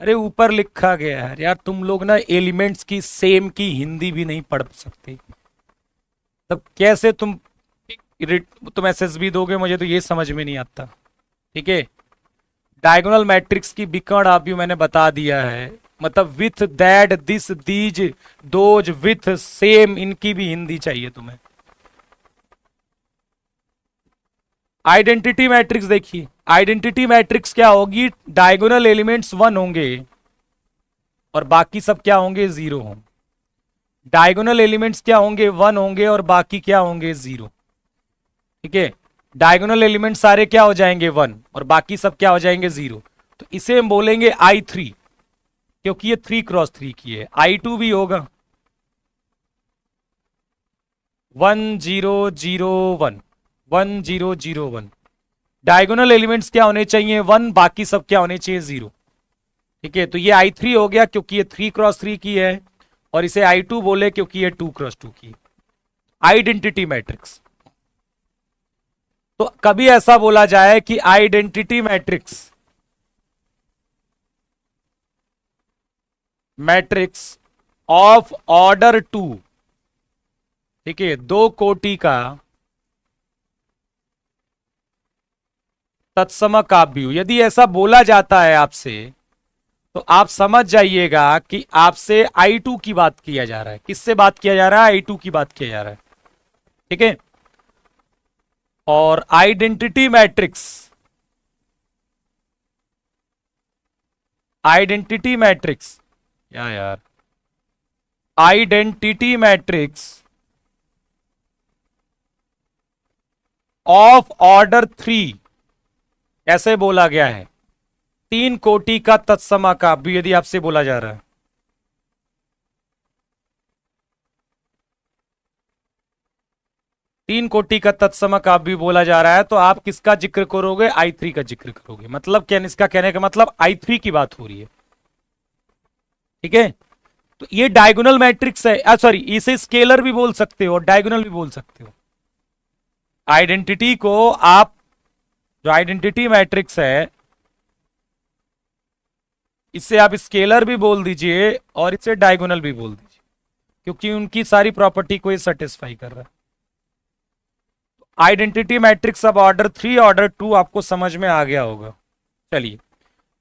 अरे ऊपर लिखा गया है यार, तुम लोग ना एलिमेंट्स की सेम की हिंदी भी नहीं पढ़ सकते, तब कैसे तुम एसएसबी दोगे, मुझे तो ये समझ में नहीं आता। ठीक है, डायगोनल मैट्रिक्स की बिकड़ आप भी मैंने बता दिया है, मतलब with that this these those with same, इनकी भी हिंदी चाहिए तुम्हें। आइडेंटिटी मैट्रिक्स देखिए, आइडेंटिटी मैट्रिक्स क्या होगी, डायगोनल एलिमेंट्स वन होंगे और बाकी सब क्या होंगे, जीरो होंगे। डायगोनल एलिमेंट्स क्या होंगे, वन होंगे और बाकी क्या होंगे, जीरो। ठीक है, डायगोनल एलिमेंट सारे क्या हो जाएंगे, वन, और बाकी सब क्या हो जाएंगे, जीरो। तो इसे हम बोलेंगे I3, क्योंकि ये 3x3 की है। I2 भी होगा 1 0 0 1, 1 0 0 1। डायगोनल एलिमेंट्स क्या होने चाहिए, वन, बाकी सब क्या होने चाहिए, जीरो। ठीक है, तो ये I3 हो गया क्योंकि ये 3x3 की है, और इसे I2 बोले क्योंकि ये 2x2 की। आइडेंटिटी मैट्रिक्स, तो कभी ऐसा बोला जाए कि identity matrix, matrix of order 2, ठीक है, दो कोटि का तत्समकाव्य, यदि ऐसा बोला जाता है आपसे, तो आप समझ जाइएगा कि आपसे I2 की बात किया जा रहा है। किससे बात किया जा रहा है, I2 की बात किया जा रहा है। ठीक है, और आइडेंटिटी मैट्रिक्स, आइडेंटिटी मैट्रिक्स क्या यार, आइडेंटिटी मैट्रिक्स ऑफ ऑर्डर 3 ऐसे बोला गया है, तीन कोटि का तत्समकाव्य यदि आपसे बोला जा रहा है। तीन कोटि का तत्समकाव्य बोला जा रहा है, तो आप किसका जिक्र करोगे, I3 का जिक्र करोगे। मतलब क्या, इसका कहने का मतलब I3 की बात हो रही है। ठीक है, तो ये डायगोनल मैट्रिक्स है, सॉरी, इसे स्केलर भी बोल सकते हो और डायगोनल भी बोल सकते हो। आइडेंटिटी को आप, जो आइडेंटिटी मैट्रिक्स है, इसे आप स्केलर भी बोल दीजिए और इसे डायगोनल भी बोल दीजिए, क्योंकि उनकी सारी प्रॉपर्टी को ये सेटिस्फाई कर रहा है। आइडेंटिटी मैट्रिक्स अब ऑर्डर 3 ऑर्डर 2 आपको समझ में आ गया होगा। चलिए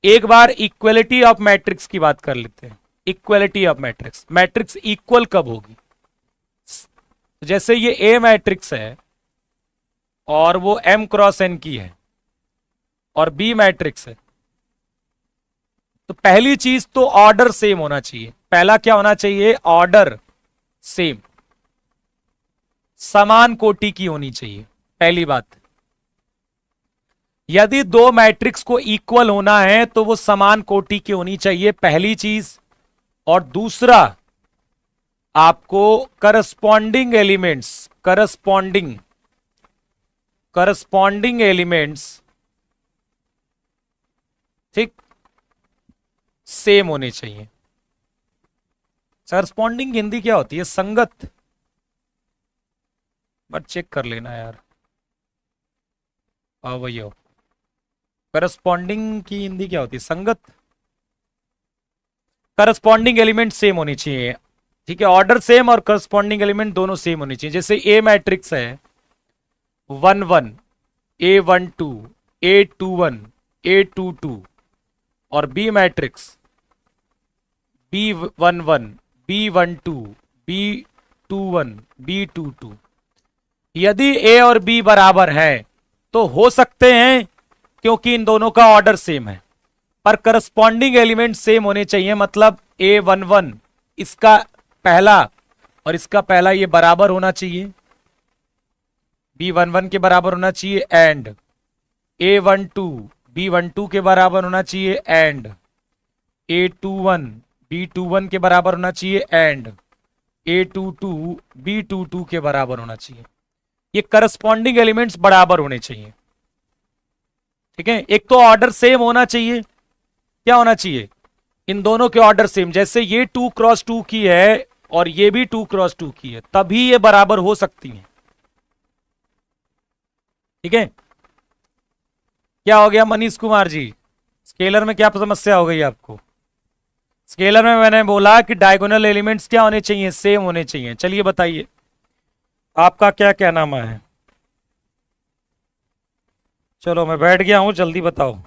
एक बार इक्वलिटी ऑफ मैट्रिक्स की बात कर लेते हैं। Equality of matrix, matrix equal कब होगी, जैसे ये ए मैट्रिक्स है और वो m×n की है, और बी मैट्रिक्स है, तो पहली चीज तो ऑर्डर सेम होना चाहिए। पहला क्या होना चाहिए, ऑर्डर सेम, समान कोटि की होनी चाहिए, पहली बात। यदि दो मैट्रिक्स को इक्वल होना है तो वो समान कोटि की होनी चाहिए, पहली चीज। और दूसरा, आपको करस्पॉन्डिंग एलिमेंट्स, करस्पॉन्डिंग एलिमेंट्स, ठीक, सेम होने चाहिए। करस्पॉन्डिंग हिंदी क्या होती है, संगत, बट चेक कर लेना यार। वही हो, करस्पॉन्डिंग की हिंदी क्या होती है, संगत। करस्पॉन्डिंग एलिमेंट सेम होनी चाहिए। ठीक है, ऑर्डर सेम और करस्पॉन्डिंग एलिमेंट दोनों सेम होनी चाहिए। जैसे ए मैट्रिक्स है 1 1 A1 2 A2 1 A2 2, और B matrix B1 1 B1 2 B2 1 B2 2। यदि ए और बी बराबर है तो हो सकते हैं, क्योंकि इन दोनों का ऑर्डर सेम है, पर करस्पॉन्डिंग एलिमेंट सेम होने चाहिए। मतलब A11 इसका पहला और इसका पहला ये बराबर होना चाहिए, B11 के बराबर होना चाहिए, एंड A12 B12 के बराबर होना चाहिए, एंड A21 B21 के बराबर होना चाहिए, एंड A22 B22 के बराबर होना चाहिए। ये करस्पॉन्डिंग एलिमेंट्स बराबर होने चाहिए। ठीक है, एक तो ऑर्डर सेम होना चाहिए, क्या होना चाहिए, इन दोनों के ऑर्डर सेम। जैसे ये 2x2 की है और ये भी 2x2 की है, तभी ये बराबर हो सकती हैं। ठीक है। क्या हो गया मनीष कुमार जी, स्केलर में क्या समस्या हो गई आपको? स्केलर में मैंने बोला कि डायगोनल एलिमेंट्स क्या होने चाहिए, सेम होने चाहिए। चलिए बताइए आपका क्या कहना है। चलो मैं बैठ गया हूं, जल्दी बताओ।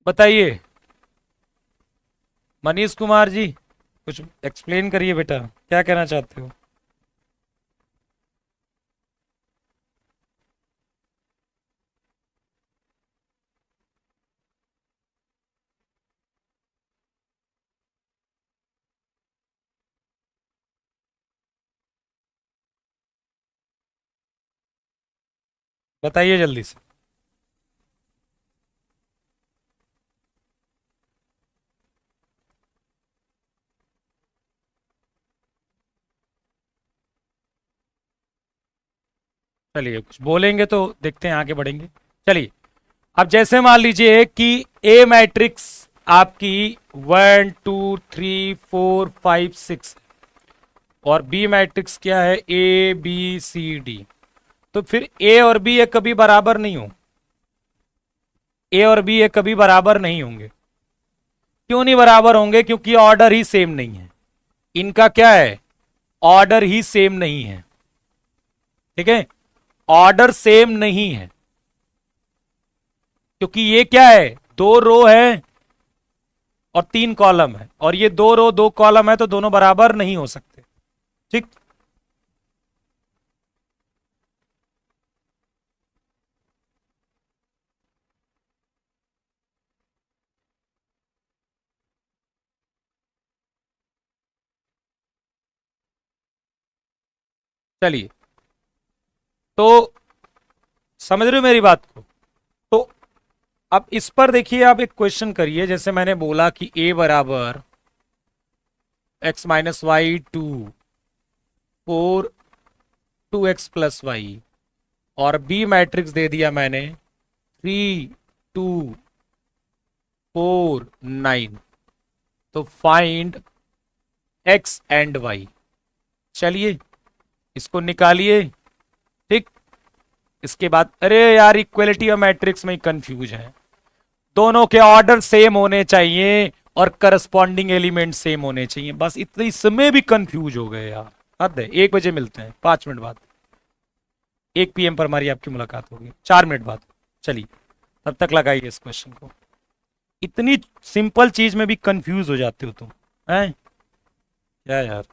बताइए मनीष कुमार जी, कुछ एक्सप्लेन करिए बेटा, क्या कहना चाहते हो? बताइए जल्दी से। चलिए कुछ बोलेंगे तो देखते हैं, आगे बढ़ेंगे। चलिए, अब जैसे मान लीजिए कि ए मैट्रिक्स आपकी 1 2 3 4 5 6 और बी मैट्रिक्स क्या है, ABCD। तो फिर ए और बी ये कभी बराबर नहीं हो, ए और बी ये कभी बराबर नहीं होंगे। क्यों नहीं बराबर होंगे? क्योंकि ऑर्डर ही सेम नहीं है। इनका क्या है, ऑर्डर ही सेम नहीं है। ठीक है, ऑर्डर सेम नहीं है, क्योंकि ये क्या है, 2 रो है और 3 कॉलम है, और ये 2 रो 2 कॉलम है, तो दोनों बराबर नहीं हो सकते। ठीक। चलिए, तो समझ रहे हो मेरी बात को? तो अब इस पर देखिए, आप एक क्वेश्चन करिए, जैसे मैंने बोला कि ए बराबर x - y 2 4 2x + y, और बी मैट्रिक्स दे दिया मैंने 3 2 4 9। तो फाइंड x एंड y। चलिए इसको निकालिए। ठीक। इसके बाद, अरे यार इक्वलिटी ऑफ मैट्रिक्स में कंफ्यूज है। दोनों के ऑर्डर सेम होने चाहिए और करस्पॉन्डिंग एलिमेंट सेम होने चाहिए, बस इतने इसमें भी कंफ्यूज हो गए यार। हद है। 1 बजे मिलते हैं, 5 मिनट बाद। 1 PM पर हमारी आपकी मुलाकात होगी, 4 मिनट बाद। चलिए, तब तक लगाइए इस क्वेश्चन को। इतनी सिंपल चीज में भी कंफ्यूज हो जाते हो तुम, हैं? क्या यार।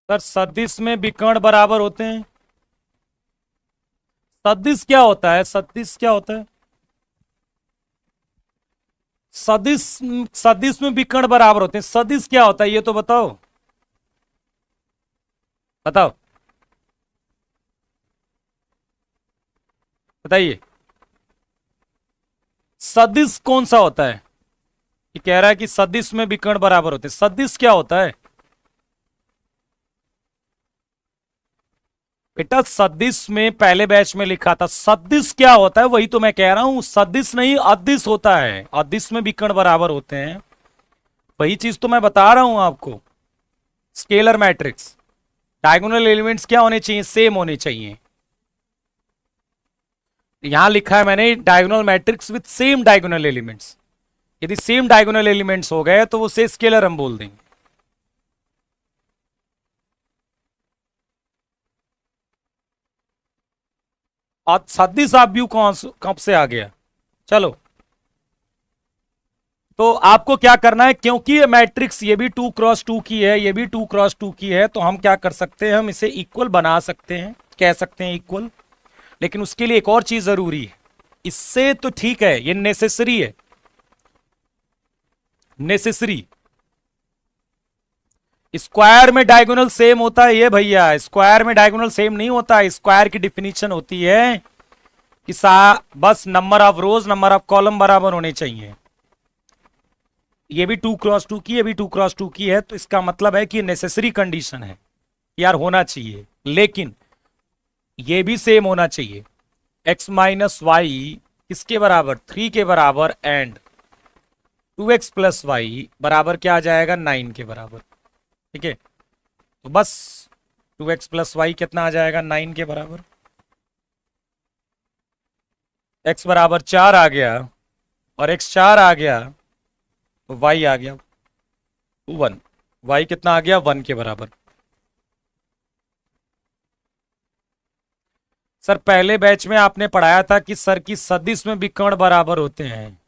सर सदिश में विकर्ण बराबर होते हैं। सदिश क्या होता है? सदिश क्या होता है? सदिश, सदिश में विकर्ण बराबर होते हैं, सदिश क्या होता है ये तो बताओ, बताओ, बताइए। सदिश कौन सा होता है? ये कह रहा है कि सदिश में विकर्ण बराबर होते हैं, सदिश क्या होता है बेटा? सदिश में पहले बैच में लिखा था, सदिश क्या होता है वही तो मैं कह रहा हूं, सदिश नहीं अदिश होता है, अदिश में विकर्ण बराबर होते हैं, वही चीज तो मैं बता रहा हूं आपको। स्केलर मैट्रिक्स, डायगोनल एलिमेंट्स क्या होने चाहिए? सेम होने चाहिए। यहां लिखा है मैंने diagonal matrix with same diagonal elements, यदि सेम डायगोनल एलिमेंट्स हो गए तो वो से स्केलर हम बोल देंगे। और सदिश आप व्यू कब से आ गया? चलो, तो आपको क्या करना है, क्योंकि ये मैट्रिक्स ये भी 2x2 की है, ये भी 2x2 की है, तो हम क्या कर सकते हैं, हम इसे इक्वल बना सकते हैं, कह सकते हैं इक्वल। लेकिन उसके लिए एक और चीज जरूरी है, इससे तो ठीक है, ये नेसेसरी है, नेसेसरी। स्क्वायर में डायगोनल सेम होता है ये भैया, स्क्वायर में डायगोनल सेम नहीं होता। स्क्वायर की डिफिनीशन होती है कि बस number of rows number of column बराबर होने चाहिए। ये भी 2x2 की, ये भी 2x2 की है, तो इसका मतलब है कि नेसेसरी कंडीशन है यार, होना चाहिए, लेकिन ये भी सेम होना चाहिए। x माइनस वाई किसके बराबर? 3 के बराबर, एंड 2x प्लस वाई बराबर क्या आ जाएगा? 9 के बराबर। ठीक है, तो बस 2x प्लस वाई कितना आ जाएगा? 9 के बराबर। x बराबर 4 आ गया, और x 4 आ गया तो y आ गया 1, y कितना आ गया? 1 के बराबर। सर पहले बैच में आपने पढ़ाया था कि सर की सदिश में विकर्ण बराबर होते हैं।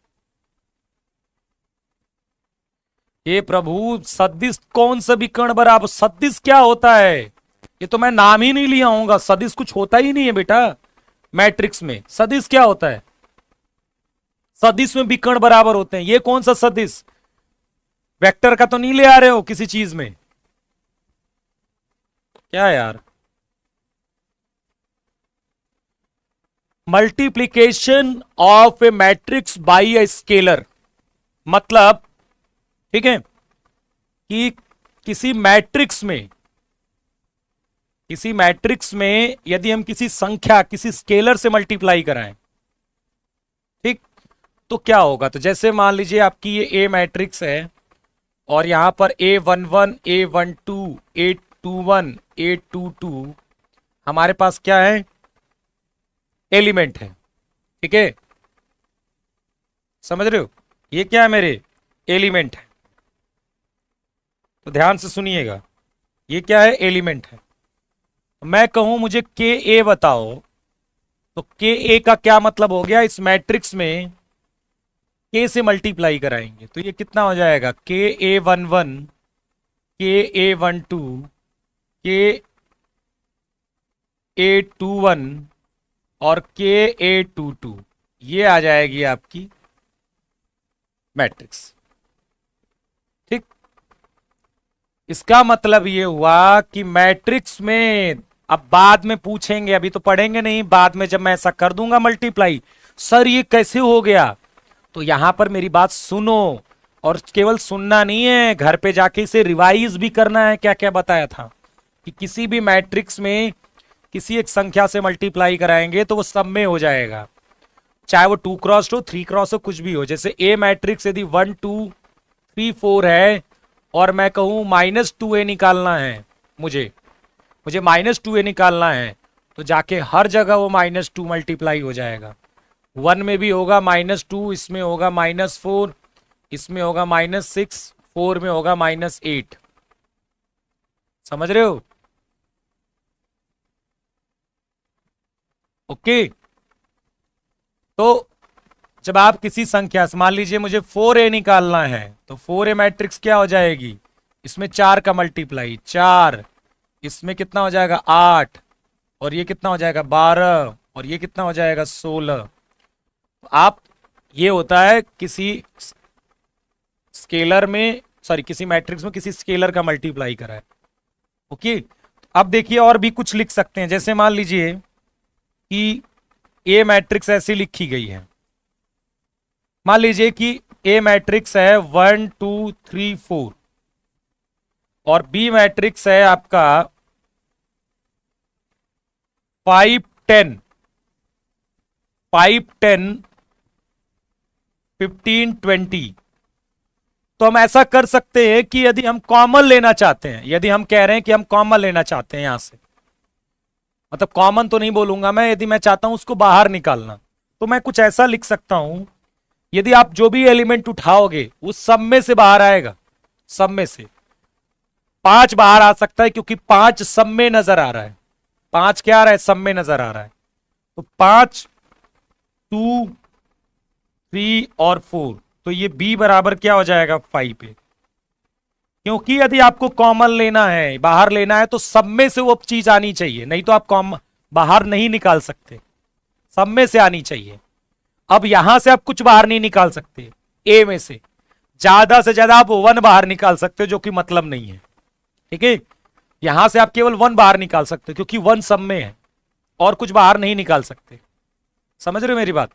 ये प्रभु, सदिश कौन सा विकर्ण बराबर? सदिश क्या होता है ये तो मैं नाम ही नहीं लिया हूंगा, सदिश कुछ होता ही नहीं है बेटा मैट्रिक्स में। सदिश क्या होता है? सदिश में विकर्ण बराबर होते हैं, ये कौन सा सदिश? वेक्टर का तो नहीं ले आ रहे हो किसी चीज में क्या यार? Multiplication of A matrix by a scalar, मतलब ठीक है कि किसी मैट्रिक्स में, किसी मैट्रिक्स में यदि हम किसी संख्या किसी स्केलर से मल्टीप्लाई कराएं, ठीक, तो क्या होगा? तो जैसे मान लीजिए आपकी ये ए मैट्रिक्स है, और यहां पर A11 A12 A21 A22 हमारे पास क्या है? एलिमेंट है। ठीक है, समझ रहे हो? ये क्या है? मेरे एलिमेंट है। तो ध्यान से सुनिएगा, ये क्या है? एलिमेंट है। मैं कहूं मुझे के ए बताओ, तो के ए का क्या मतलब हो गया? इस मैट्रिक्स में के से मल्टीप्लाई कराएंगे तो ये कितना हो जाएगा? KA11 KA12 KA21 और KA22, ये आ जाएगी आपकी मैट्रिक्स। ठीक, इसका मतलब ये हुआ कि मैट्रिक्स में, अब बाद में पूछेंगे, अभी तो पढ़ेंगे नहीं, बाद में जब मैं ऐसा कर दूंगा मल्टीप्लाई, सर ये कैसे हो गया, तो यहां पर मेरी बात सुनो, और केवल सुनना नहीं है, घर पे जाके इसे रिवाइज भी करना है। क्या क्या बताया था कि किसी भी मैट्रिक्स में किसी एक संख्या से मल्टीप्लाई कराएंगे तो वो सब में हो जाएगा, चाहे वो 2x हो 3x हो कुछ भी हो। जैसे ए मैट्रिक्स यदि 1 2 3 4 है, और मैं कहूं -2a निकालना है, मुझे -2a निकालना है, तो जाके हर जगह वो -2 मल्टीप्लाई हो जाएगा। 1 में भी होगा -2, इसमें होगा -4, इसमें होगा -6, 4 में होगा -8। समझ रहे हो? ओके, तो जब आप किसी संख्या से, मान लीजिए मुझे 4a निकालना है, तो 4a मैट्रिक्स क्या हो जाएगी? इसमें 4 का मल्टीप्लाई, 4 इसमें कितना हो जाएगा 8, और ये कितना हो जाएगा 12, और ये कितना हो जाएगा 16। आप, ये होता है किसी स्केलर में, सॉरी किसी मैट्रिक्स में किसी स्केलर का मल्टीप्लाई करा है। ओके, अब देखिए और भी कुछ लिख सकते हैं, जैसे मान लीजिए कि ए मैट्रिक्स ऐसी लिखी गई है। मान लीजिए कि ए मैट्रिक्स है 1 2 3 4, और बी मैट्रिक्स है आपका 5 10 5 10 15 20। तो हम ऐसा कर सकते हैं कि यदि हम कॉमन लेना चाहते हैं, यदि हम कह रहे हैं कि हम कॉमन लेना चाहते हैं यहां से, मतलब कॉमन तो नहीं बोलूंगा मैं, यदि मैं चाहता हूं उसको बाहर निकालना, तो मैं कुछ ऐसा लिख सकता हूं, यदि आप जो भी एलिमेंट उठाओगे वो सब में से बाहर आएगा। सब में से 5 बाहर आ सकता है, क्योंकि 5 सब में नजर आ रहा है। 5 क्या आ रहा है, सब में नजर आ रहा है। तो 5 2 3 और 4, तो ये b बराबर क्या हो जाएगा 5 पे। क्योंकि यदि आपको कॉमन लेना है, बाहर लेना है, तो सब में से वो चीज आनी चाहिए, नहीं तो आप कॉमन बाहर नहीं निकाल सकते, सब में से आनी चाहिए। अब यहां से आप कुछ बाहर नहीं निकाल सकते, ए में से ज्यादा से ज्यादा आप 1 बाहर निकाल सकते हो, जो कि मतलब नहीं है। ठीक है, यहां से आप केवल 1 बाहर निकाल सकते हो, क्योंकि 1 सब में है, और कुछ बाहर नहीं निकाल सकते। समझ रहे हो मेरी बात?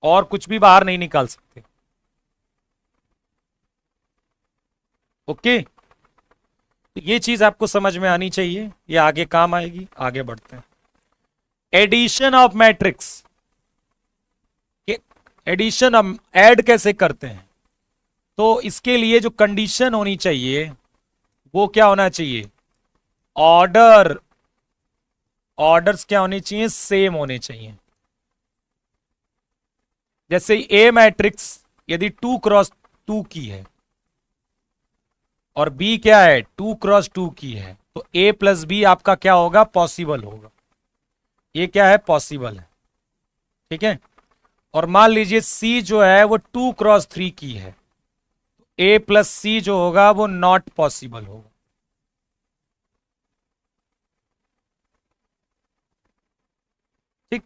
और कुछ भी बाहर नहीं निकाल सकते। ओके, तो ये चीज आपको समझ में आनी चाहिए, ये आगे काम आएगी। आगे बढ़ते हैं। एडिशन ऑफ मैट्रिक्स, एडिशन हम ऐड कैसे करते हैं, तो इसके लिए जो कंडीशन होनी चाहिए वो क्या होना चाहिए, ऑर्डर, ऑर्डर्स क्या होने चाहिए, सेम होने चाहिए। जैसे ए मैट्रिक्स यदि 2 क्रॉस 2 की है, और बी क्या है 2 क्रॉस 2 की है, तो ए प्लस बी आपका क्या होगा, पॉसिबल होगा। ये क्या है, पॉसिबल है। ठीक है, और मान लीजिए सी जो है वो 2 क्रॉस 3 की है, तो ए प्लस सी जो होगा वो नॉट पॉसिबल होगा। ठीक,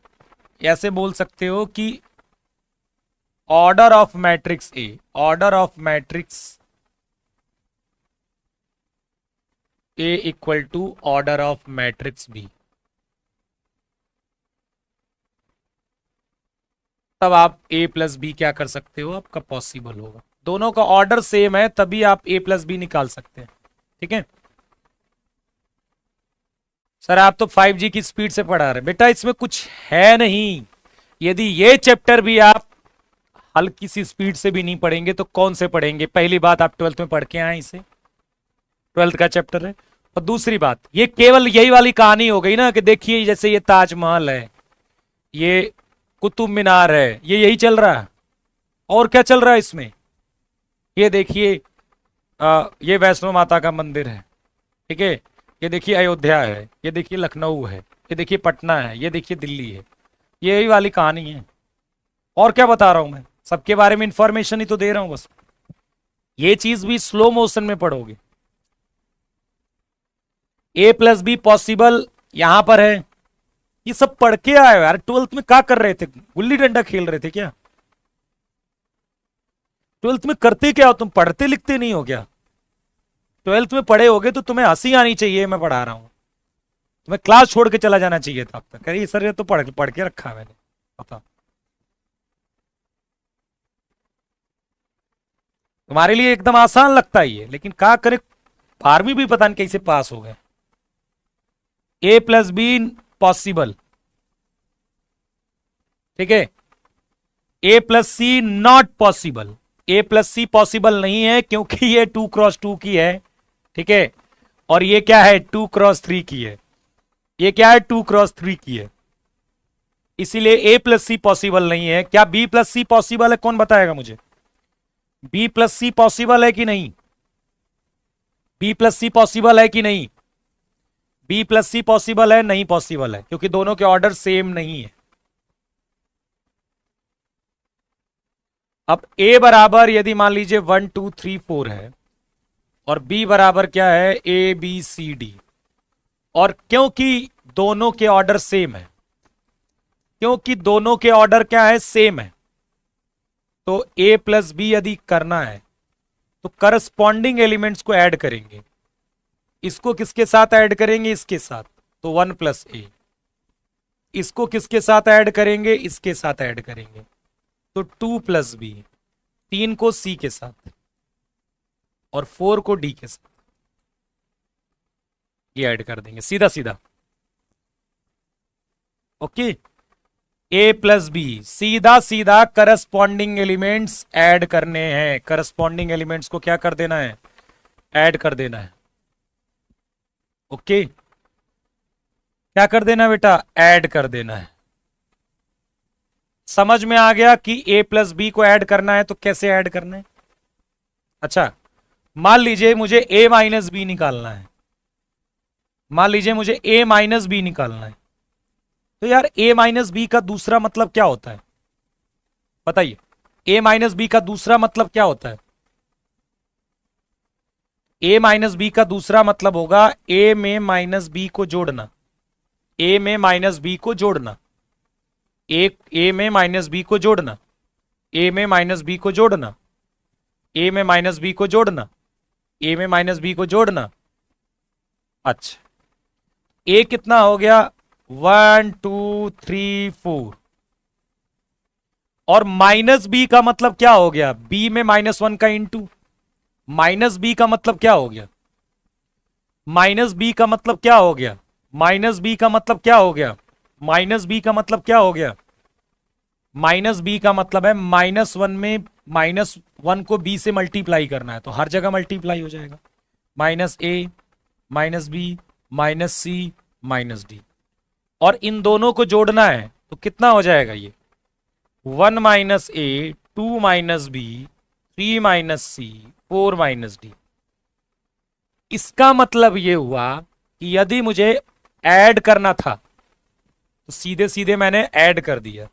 ऐसे बोल सकते हो कि order of matrix A, order of matrix A equal to order of matrix B. तब आप ए प्लस बी क्या कर सकते हो, आपका पॉसिबल होगा। दोनों का ऑर्डर सेम है, तभी आप ए प्लस बी निकाल सकते हैं। ठीक है सर, आप तो 5G की स्पीड से पढ़ा रहे, बेटा इसमें कुछ है नहीं। यदि ये चैप्टर भी आप हल्की सी स्पीड से भी नहीं पढ़ेंगे तो कौन से पढ़ेंगे। पहली बात, आप 12th में पढ़ के आए इसे, 12th का चैप्टर है। और दूसरी बात, ये केवल यही वाली कहानी हो गई ना, कि देखिए जैसे ये ताजमहल है, ये कुतुब मीनार है, ये यही चल रहा है। और क्या चल रहा है इसमें, ये देखिए ये वैष्णो माता का मंदिर है। ठीक है, ये देखिए अयोध्या है, ये देखिए लखनऊ है, ये देखिए पटना है, ये देखिए दिल्ली है। ये यही वाली कहानी है। और क्या बता रहा हूं मैं, सबके बारे में इंफॉर्मेशन ही तो दे रहा हूं बस। ये चीज भी स्लो मोशन में पढ़ोगे। ए प्लस बी पॉसिबल यहां पर है, ये सब पढ़ के आए हो यार। 12th में क्या कर रहे थे, गुल्ली डंडा खेल रहे थे क्या? 12th में करते क्या हो तुम, पढ़ते लिखते नहीं हो क्या? 12th में पढ़े होगे तो तुम्हें हंसी आनी चाहिए, मैं पढ़ा रहा हूं। तुम्हें क्लास छोड़ के चला जाना चाहिए था अब तक। अरे सर ये तो पढ़ पढ़ के रखा है मैंने, पता। तुम्हारे लिए एकदम आसान लगता है ये, लेकिन क्या करे, 12वीं भी पता नहीं कैसे पास हो गए। ए प्लस बी पॉसिबल, ठीक है। A plus C not possible, A plus C possible नहीं है क्योंकि ये 2 क्रॉस 2 की है। ठीक है, और ये क्या है 2 क्रॉस 3 की है, ये क्या है 2 क्रॉस 3 की है, इसीलिए ए प्लस सी पॉसिबल नहीं है। क्या बी प्लस सी पॉसिबल है, कौन बताएगा मुझे? बी प्लस सी पॉसिबल है कि नहीं? बी प्लस सी पॉसिबल है कि नहीं? बी प्लस सी पॉसिबल है, नहीं पॉसिबल है, क्योंकि दोनों के ऑर्डर सेम नहीं है। अब ए बराबर यदि मान लीजिए 1 2 3 4 है, और बी बराबर क्या है, ए बी सी डी। और क्योंकि दोनों के ऑर्डर सेम है, क्योंकि दोनों के ऑर्डर क्या है, सेम है, तो ए प्लस बी यदि करना है तो करस्पॉन्डिंग एलिमेंट्स को ऐड करेंगे। इसको किसके साथ ऐड करेंगे, इसके साथ, तो 1 प्लस ए। इसको किसके साथ ऐड करेंगे, इसके साथ ऐड करेंगे, तो 2 प्लस बी। 3 को सी के साथ और 4 को डी के साथ, ये ऐड कर देंगे सीधा सीधा। ओके, ए प्लस बी, सीधा सीधा करस्पॉन्डिंग एलिमेंट्स ऐड करने हैं। करस्पॉन्डिंग एलिमेंट्स को क्या कर देना है, ऐड कर देना है। ओके, क्या कर देना बेटा, ऐड कर देना है। समझ में आ गया कि ए प्लस बी को ऐड करना है तो कैसे ऐड करना है। अच्छा, मान लीजिए मुझे ए माइनस बी निकालना है, मान लीजिए मुझे ए माइनस बी निकालना है, तो यार ए माइनस बी का दूसरा मतलब क्या होता है, बताइए। ए माइनस बी का दूसरा मतलब क्या होता है, ए माइनस बी का दूसरा मतलब होगा ए में माइनस बी को जोड़ना, ए में माइनस बी को जोड़ना, ए में माइनस बी को जोड़ना, ए में माइनस बी को जोड़ना, ए में माइनस बी को जोड़ना, ए में माइनस बी को जोड़ना। अच्छा, ए कितना हो गया, 1 2 3 4। और माइनस बी का मतलब क्या हो गया, बी में -1 का इंटू। माइनस बी का मतलब क्या हो गया, माइनस बी का मतलब क्या हो गया, माइनस बी का मतलब क्या हो गया, माइनस बी का मतलब क्या हो गया, माइनस बी का मतलब है -1 में -1 को बी से मल्टीप्लाई करना है, तो हर जगह मल्टीप्लाई हो जाएगा। माइनस ए माइनस बी माइनस सी माइनस डी। और इन दोनों को जोड़ना है तो कितना हो जाएगा ये, 1 माइनस ए 2 माइनस बी 3 माइनस सी 4 माइनस डी। इसका मतलब ये हुआ कि यदि मुझे ऐड करना था तो सीधे सीधे मैंने ऐड कर दिया,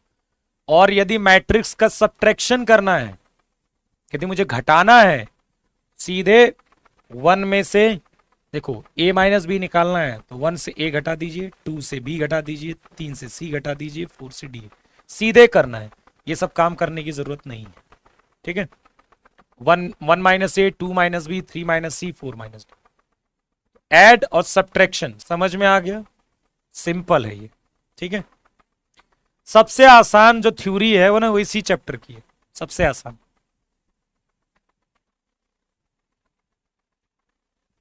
और यदि मैट्रिक्स का सब्ट्रैक्शन करना है, यदि मुझे घटाना है, सीधे 1 में से देखो a माइनस बी निकालना है तो 1 से a घटा दीजिए, 2 से b घटा दीजिए, 3 से c घटा दीजिए, 4 से d, सीधे करना है। ये सब काम करने की जरूरत नहीं है, ठीक है। 1 माइनस ए 2 माइनस बी 3 माइनस सी 4 माइनस डी। ऐड और सब्ट्रैक्शन समझ में आ गया, सिंपल है ये, ठीक है। सबसे आसान जो थ्योरी है वो ना वो इसी चैप्टर की है, सबसे आसान।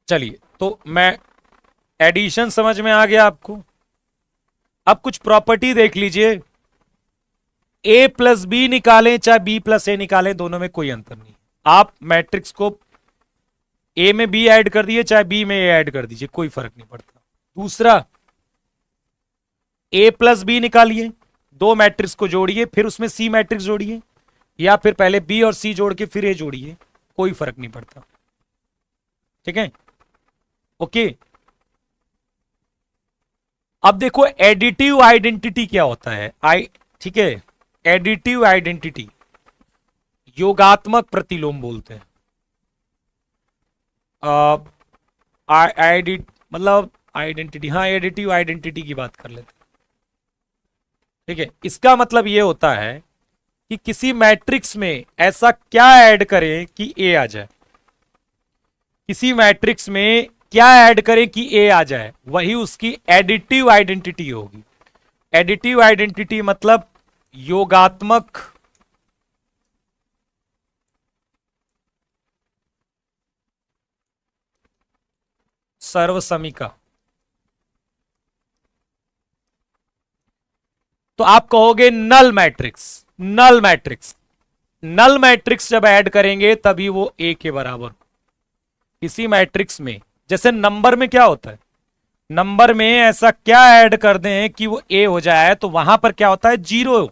चलिए, तो मैं एडिशन समझ में आ गया आपको। अब कुछ प्रॉपर्टी देख लीजिए, ए प्लस बी निकालें चाहे बी प्लस ए निकालें, दोनों में कोई अंतर नहीं। आप मैट्रिक्स को ए में बी ऐड कर दिए चाहे बी में ए ऐड कर दीजिए, कोई फर्क नहीं पड़ता। दूसरा, ए प्लस बी निकालिए, दो मैट्रिक्स को जोड़िए, फिर उसमें सी मैट्रिक्स जोड़िए, या फिर पहले बी और सी जोड़ के फिर ए जोड़िए, कोई फर्क नहीं पड़ता, ठीक है। ओके, अब देखो एडिटिव आइडेंटिटी क्या होता है, ठीक है। एडिटिव आइडेंटिटी योगात्मक प्रतिलोम बोलते हैं। मतलब आइडेंटिटी, हाँ एडिटिव आइडेंटिटी की बात कर लेते हैं, ठीक है। इसका मतलब यह होता है कि किसी मैट्रिक्स में ऐसा क्या ऐड करें कि ए आ जाए, किसी मैट्रिक्स में क्या ऐड करें कि ए आ जाए, वही उसकी एडिटिव आइडेंटिटी होगी। एडिटिव आइडेंटिटी मतलब योगात्मक सर्वसमीका। तो आप कहोगे null matrix, null matrix, null matrix जब ऐड करेंगे तभी वो ए के बराबर। किसी मैट्रिक्स में जैसे नंबर में क्या होता है, नंबर में ऐसा क्या ऐड कर दें कि वो ए हो जाए, तो वहां पर क्या होता है, जीरो,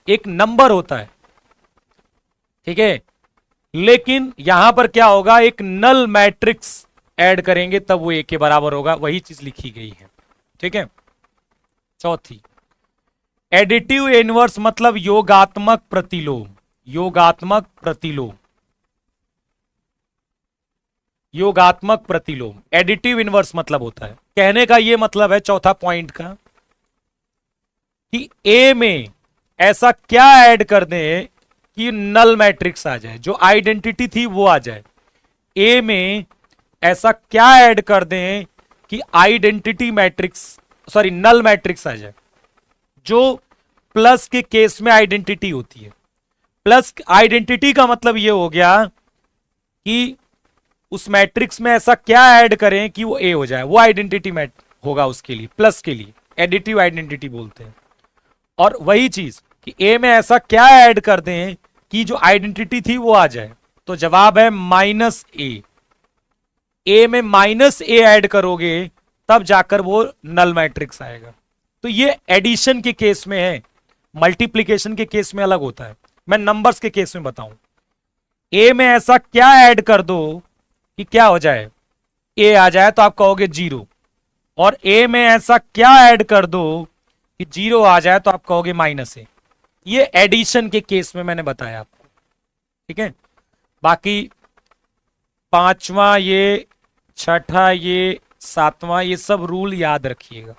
एक नंबर होता है, ठीक है। लेकिन यहां पर क्या होगा, एक नल मैट्रिक्स ऐड करेंगे तब वो ए के बराबर होगा, वही चीज लिखी गई है, ठीक है। चौथी, एडिटिव इनवर्स मतलब योगात्मक प्रतिलोम, योगात्मक प्रतिलोम। योगात्मक प्रतिलोम, एडिटिव इनवर्स मतलब होता है। कहने का ये मतलब है चौथा पॉइंट का कि ए में ऐसा क्या ऐड कर दें कि नल मैट्रिक्स आ जाए, जो आइडेंटिटी थी वो आ जाए। ए में ऐसा क्या ऐड कर दें कि identity matrix, sorry null matrix आ जाए, जो प्लस के केस में आइडेंटिटी होती है। प्लस आइडेंटिटी का मतलब ये हो गया कि उस मैट्रिक्स में ऐसा क्या ऐड करें कि वो ए हो जाए, वो आइडेंटिटी मैट होगा उसके लिए, प्लस के लिए एडिटिव आइडेंटिटी बोलते हैं। और वही चीज कि ए में ऐसा क्या ऐड कर दें कि जो आइडेंटिटी थी वो आ जाए, तो जवाब है माइनस ए। ए में माइनस ए ऐड करोगे तब जाकर वो नल मैट्रिक्स आएगा। तो ये एडिशन के केस में है, मल्टीप्लीकेशन के केस में अलग होता है। मैं नंबर्स के केस में बताऊं, ए में ऐसा क्या ऐड कर दो कि क्या हो जाए, ए आ जाए, तो आप कहोगे 0। और ए में ऐसा क्या ऐड कर दो कि 0 आ जाए, तो आप कहोगे -a। ये एडिशन के केस में मैंने बताया आपको, ठीक है। बाकी पांचवा ये, छठा ये, सातवां, ये सब रूल याद रखिएगा।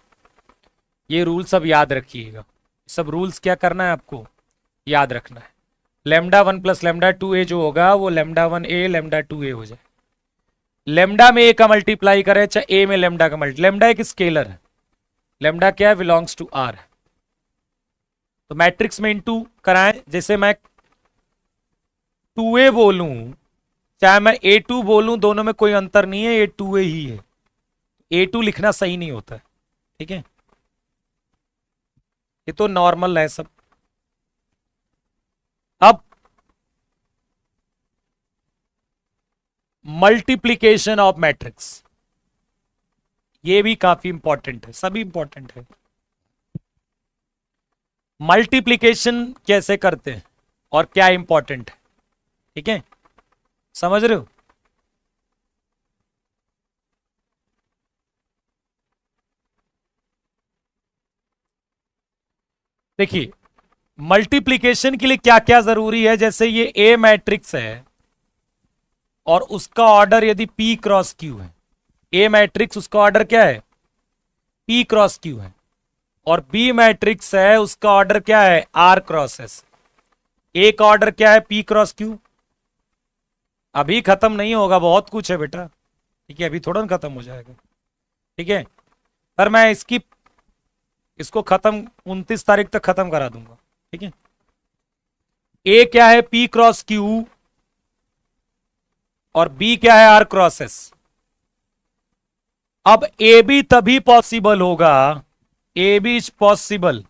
ये रूल सब याद रखिएगा। सब रूल्स क्या करना है आपको, याद रखना है। λ1 + λ2a जो होगा वो λ1a λ2a हो जाए। लेमडा में ए का मल्टीप्लाई करें चाहे ए में लेमडा का मल्टी, लेमडा एक स्केलर है, लेमडा क्या है, बिलोंग्स टू आर। तो मैट्रिक्स में इनटू कराएं, जैसे मैं 2a बोलूं चाहे मैं a2 बोलूं, दोनों में कोई अंतर नहीं है, a 2a ही है। a2 लिखना सही नहीं होता है, ठीक है, ये तो नॉर्मल है सब। अब मल्टीप्लीकेशन ऑफ मैट्रिक्स, ये भी काफी इंपॉर्टेंट है, सभी इंपॉर्टेंट है। मल्टीप्लीकेशन कैसे करते हैं और क्या इंपॉर्टेंट है, ठीक है, समझ रहे हो। देखिए मल्टीप्लीकेशन के लिए क्या क्या जरूरी है, जैसे ये ए मैट्रिक्स है और उसका ऑर्डर यदि p क्रॉस q है, ए मैट्रिक्स उसका ऑर्डर क्या है, p क्रॉस q है, और बी मैट्रिक्स है उसका ऑर्डर क्या है, r क्रॉस s। ए का ऑर्डर क्या है, p क्रॉस q। अभी खत्म नहीं होगा, बहुत कुछ है बेटा, ठीक है, अभी थोड़ा खत्म हो जाएगा, ठीक है, पर मैं इसको खत्म 29 तारीख तक खत्म करा दूंगा, ठीक है। ए क्या है, p क्रॉस q, और बी क्या है, r क्रॉस s। अब ए बी तभी पॉसिबल होगा, ए बी इज पॉसिबल,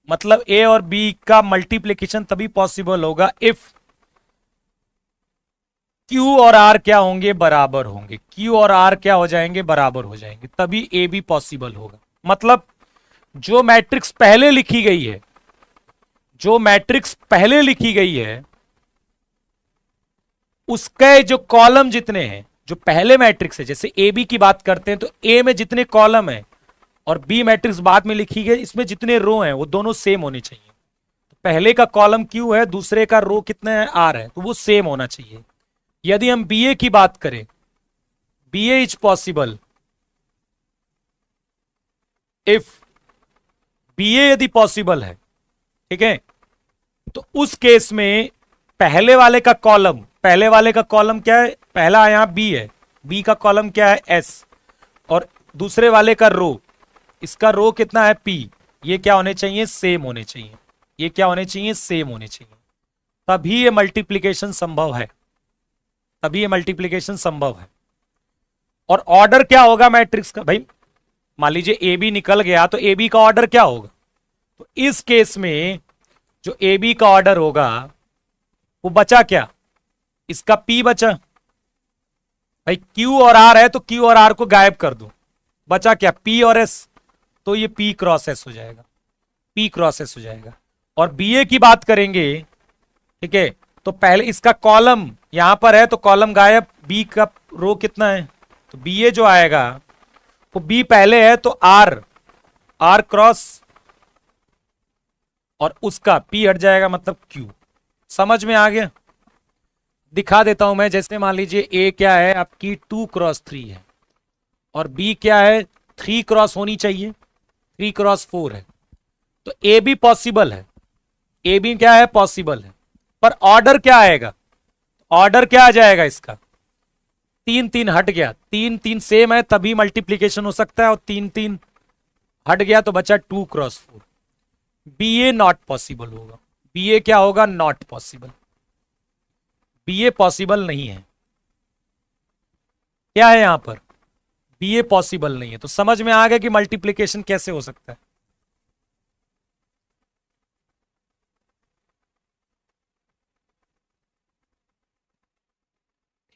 मतलब ए और बी का मल्टीप्लीकेशन तभी पॉसिबल होगा इफ Q और R क्या होंगे, बराबर होंगे। Q और R क्या हो जाएंगे, बराबर हो जाएंगे, तभी ए बी पॉसिबल होगा। मतलब जो मैट्रिक्स पहले लिखी गई है, जो मैट्रिक्स पहले लिखी गई है उसके जो कॉलम जितने हैं, जो पहले मैट्रिक्स है, जैसे ए बी की बात करते हैं तो ए में जितने कॉलम है और बी मैट्रिक्स बाद में लिखी गई, इसमें जितने रो हैं वो दोनों सेम होने चाहिए। तो पहले का कॉलम क्यू है, दूसरे का रो कितने है, आर है, तो वो सेम होना चाहिए। यदि हम बी ए की बात करें, B A is possible if B A यदि पॉसिबल है, ठीक है, तो उस केस में पहले वाले का कॉलम, पहले वाले का कॉलम क्या है, पहला यहां बी है, बी का कॉलम क्या है, एस, और दूसरे वाले का रो, इसका रो कितना है, पी, ये क्या होने चाहिए, सेम होने चाहिए, ये क्या होने चाहिए, सेम होने चाहिए, तभी ये मल्टीप्लीकेशन संभव है, तभी ये मल्टीप्लीकेशन संभव है। और ऑर्डर क्या होगा मैट्रिक्स का, भाई मान लीजिए ए बी निकल गया तो ए बी का ऑर्डर क्या होगा, तो इस केस में जो ए बी का ऑर्डर होगा वो बचा क्या, इसका पी बचा, भाई क्यू और आर है तो क्यू और आर को गायब कर दो, बचा क्या, पी और एस, तो ये पी क्रॉस एस हो जाएगा, पी क्रॉस एस हो जाएगा। और बी ए की बात करेंगे, ठीक है, तो पहले इसका कॉलम यहां पर है तो कॉलम गायब, बी का रो कितना है, तो बी ए जो आएगा वो बी पहले है तो आर, आर क्रॉस, और उसका पी हट जाएगा मतलब क्यू। समझ में आ गया। दिखा देता हूं मैं। जैसे मान लीजिए ए क्या है आपकी 2x3 है और बी क्या है 3x होनी चाहिए, 3x4 है, तो ए भी पॉसिबल है, ए भी क्या है पॉसिबल है। पर ऑर्डर क्या आएगा, ऑर्डर क्या आ जाएगा इसका, 3 3 हट गया, 3 3 सेम है तभी मल्टीप्लीकेशन हो सकता है, और 3 3 हट गया तो बचा 2x4। B A not possible होगा, बी ए क्या होगा not possible, B A possible नहीं है। क्या है यहां पर, बी ए पॉसिबल नहीं है। तो समझ में आ गया कि मल्टीप्लीकेशन कैसे हो सकता है।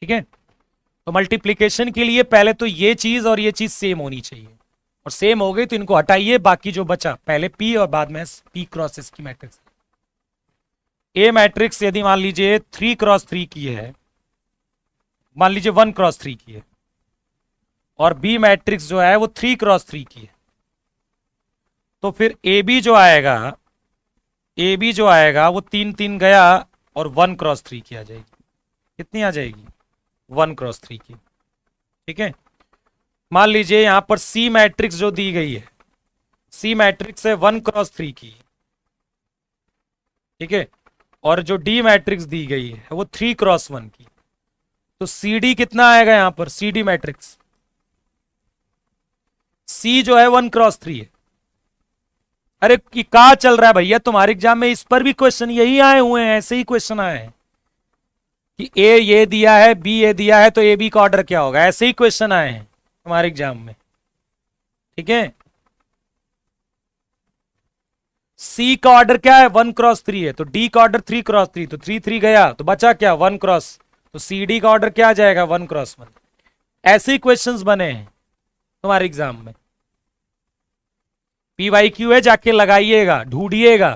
ठीक है, तो मल्टीप्लीकेशन के लिए पहले तो ये चीज और ये चीज सेम होनी चाहिए, और सेम हो गई तो इनको हटाइए, बाकी जो बचा पहले पी और बाद में पी क्रॉस एस की मैट्रिक्स। ए मैट्रिक्स यदि मान लीजिए 3x3 की है, मान लीजिए 1x3 की है, और बी मैट्रिक्स जो है वो 3x3 की है, तो फिर ए बी जो आएगा, ए बी जो आएगा वो 3 3 गया और 1x3 की आ जाएगी। कितनी आ जाएगी 1x3 की। ठीक है, मान लीजिए यहां पर सी मैट्रिक्स जो दी गई है, सी मैट्रिक्स है 1x3 की। ठीक है, और जो डी मैट्रिक्स दी गई है वो 3x1 की। तो सी डी कितना आएगा यहां पर, सी डी मैट्रिक्स सी जो है 1x3 है। अरे कि कहा चल रहा है भैया तुम्हारे एग्जाम में, इस पर भी क्वेश्चन यही आए हुए हैं, ऐसे ही क्वेश्चन आए हैं कि ए ये दिया है बी ये दिया है तो ए बी का ऑर्डर क्या होगा, ऐसे ही क्वेश्चन आए हैं तुम्हारे एग्जाम में। ठीक है, सी का ऑर्डर क्या है 1x3 है, तो डी का ऑर्डर 3x3, तो 3 3 गया तो बचा क्या 1x, तो सी डी का ऑर्डर क्या आ जाएगा 1x1। ऐसे ही क्वेश्चंस बने हैं तुम्हारे एग्जाम में। पीवाईक्यू है, जाके लगाइएगा, ढूंढिएगा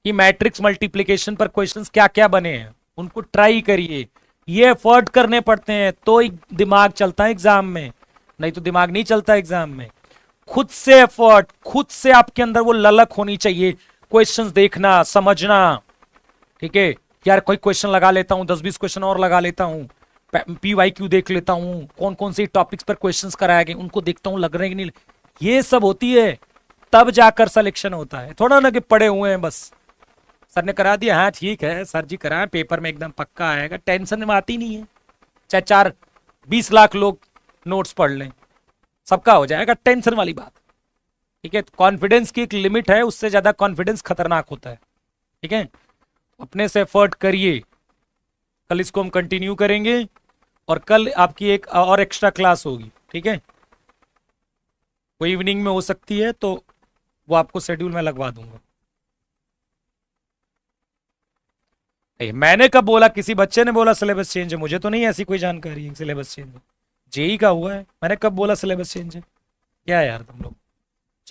कि मैट्रिक्स मल्टीप्लिकेशन पर क्वेश्चंस क्या क्या बने हैं, उनको ट्राई करिए। ये एफर्ट करने पड़ते हैं तो दिमाग चलता है एग्जाम में, नहीं तो दिमाग नहीं चलता एग्जाम में। खुद से एफर्ट, खुद से आपके अंदर वो ललक होनी चाहिए, क्वेश्चंस देखना समझना। ठीक है, यार कोई क्वेश्चन लगा लेता हूं, 10 20 क्वेश्चन और लगा लेता हूं, पीवाईक्यू देख लेता हूं, कौन कौन से टॉपिक्स पर क्वेश्चंस कराए गए उनको देखता हूं, लग रहे हैं कि नहीं, ये सब होती है तब जाकर सिलेक्शन होता है। थोड़ा ना कि पढ़े हुए हैं बस, सर ने करा दिया हाँ ठीक है सर जी कराए, पेपर में एकदम पक्का आएगा, टेंशन में आती नहीं है। चाहे 4 20 लाख लोग नोट्स पढ़ लें, सबका हो जाएगा, टेंशन वाली बात। ठीक है, कॉन्फिडेंस की एक लिमिट है, उससे ज्यादा कॉन्फिडेंस खतरनाक होता है। ठीक है, अपने से एफर्ट करिए। कल इसको हम कंटिन्यू करेंगे, और कल आपकी एक और एक्स्ट्रा क्लास होगी। ठीक है, वो इवनिंग में हो सकती है, तो वो आपको शेड्यूल में लगवा दूंगा। मैंने कब बोला, किसी बच्चे ने बोला सिलेबस चेंज है, मुझे तो नहीं ऐसी कोई जानकारी है सिलेबस चेंज है। जेई का हुआ है, मैंने कब बोला सिलेबस चेंज है, क्या है यार तुम लोग।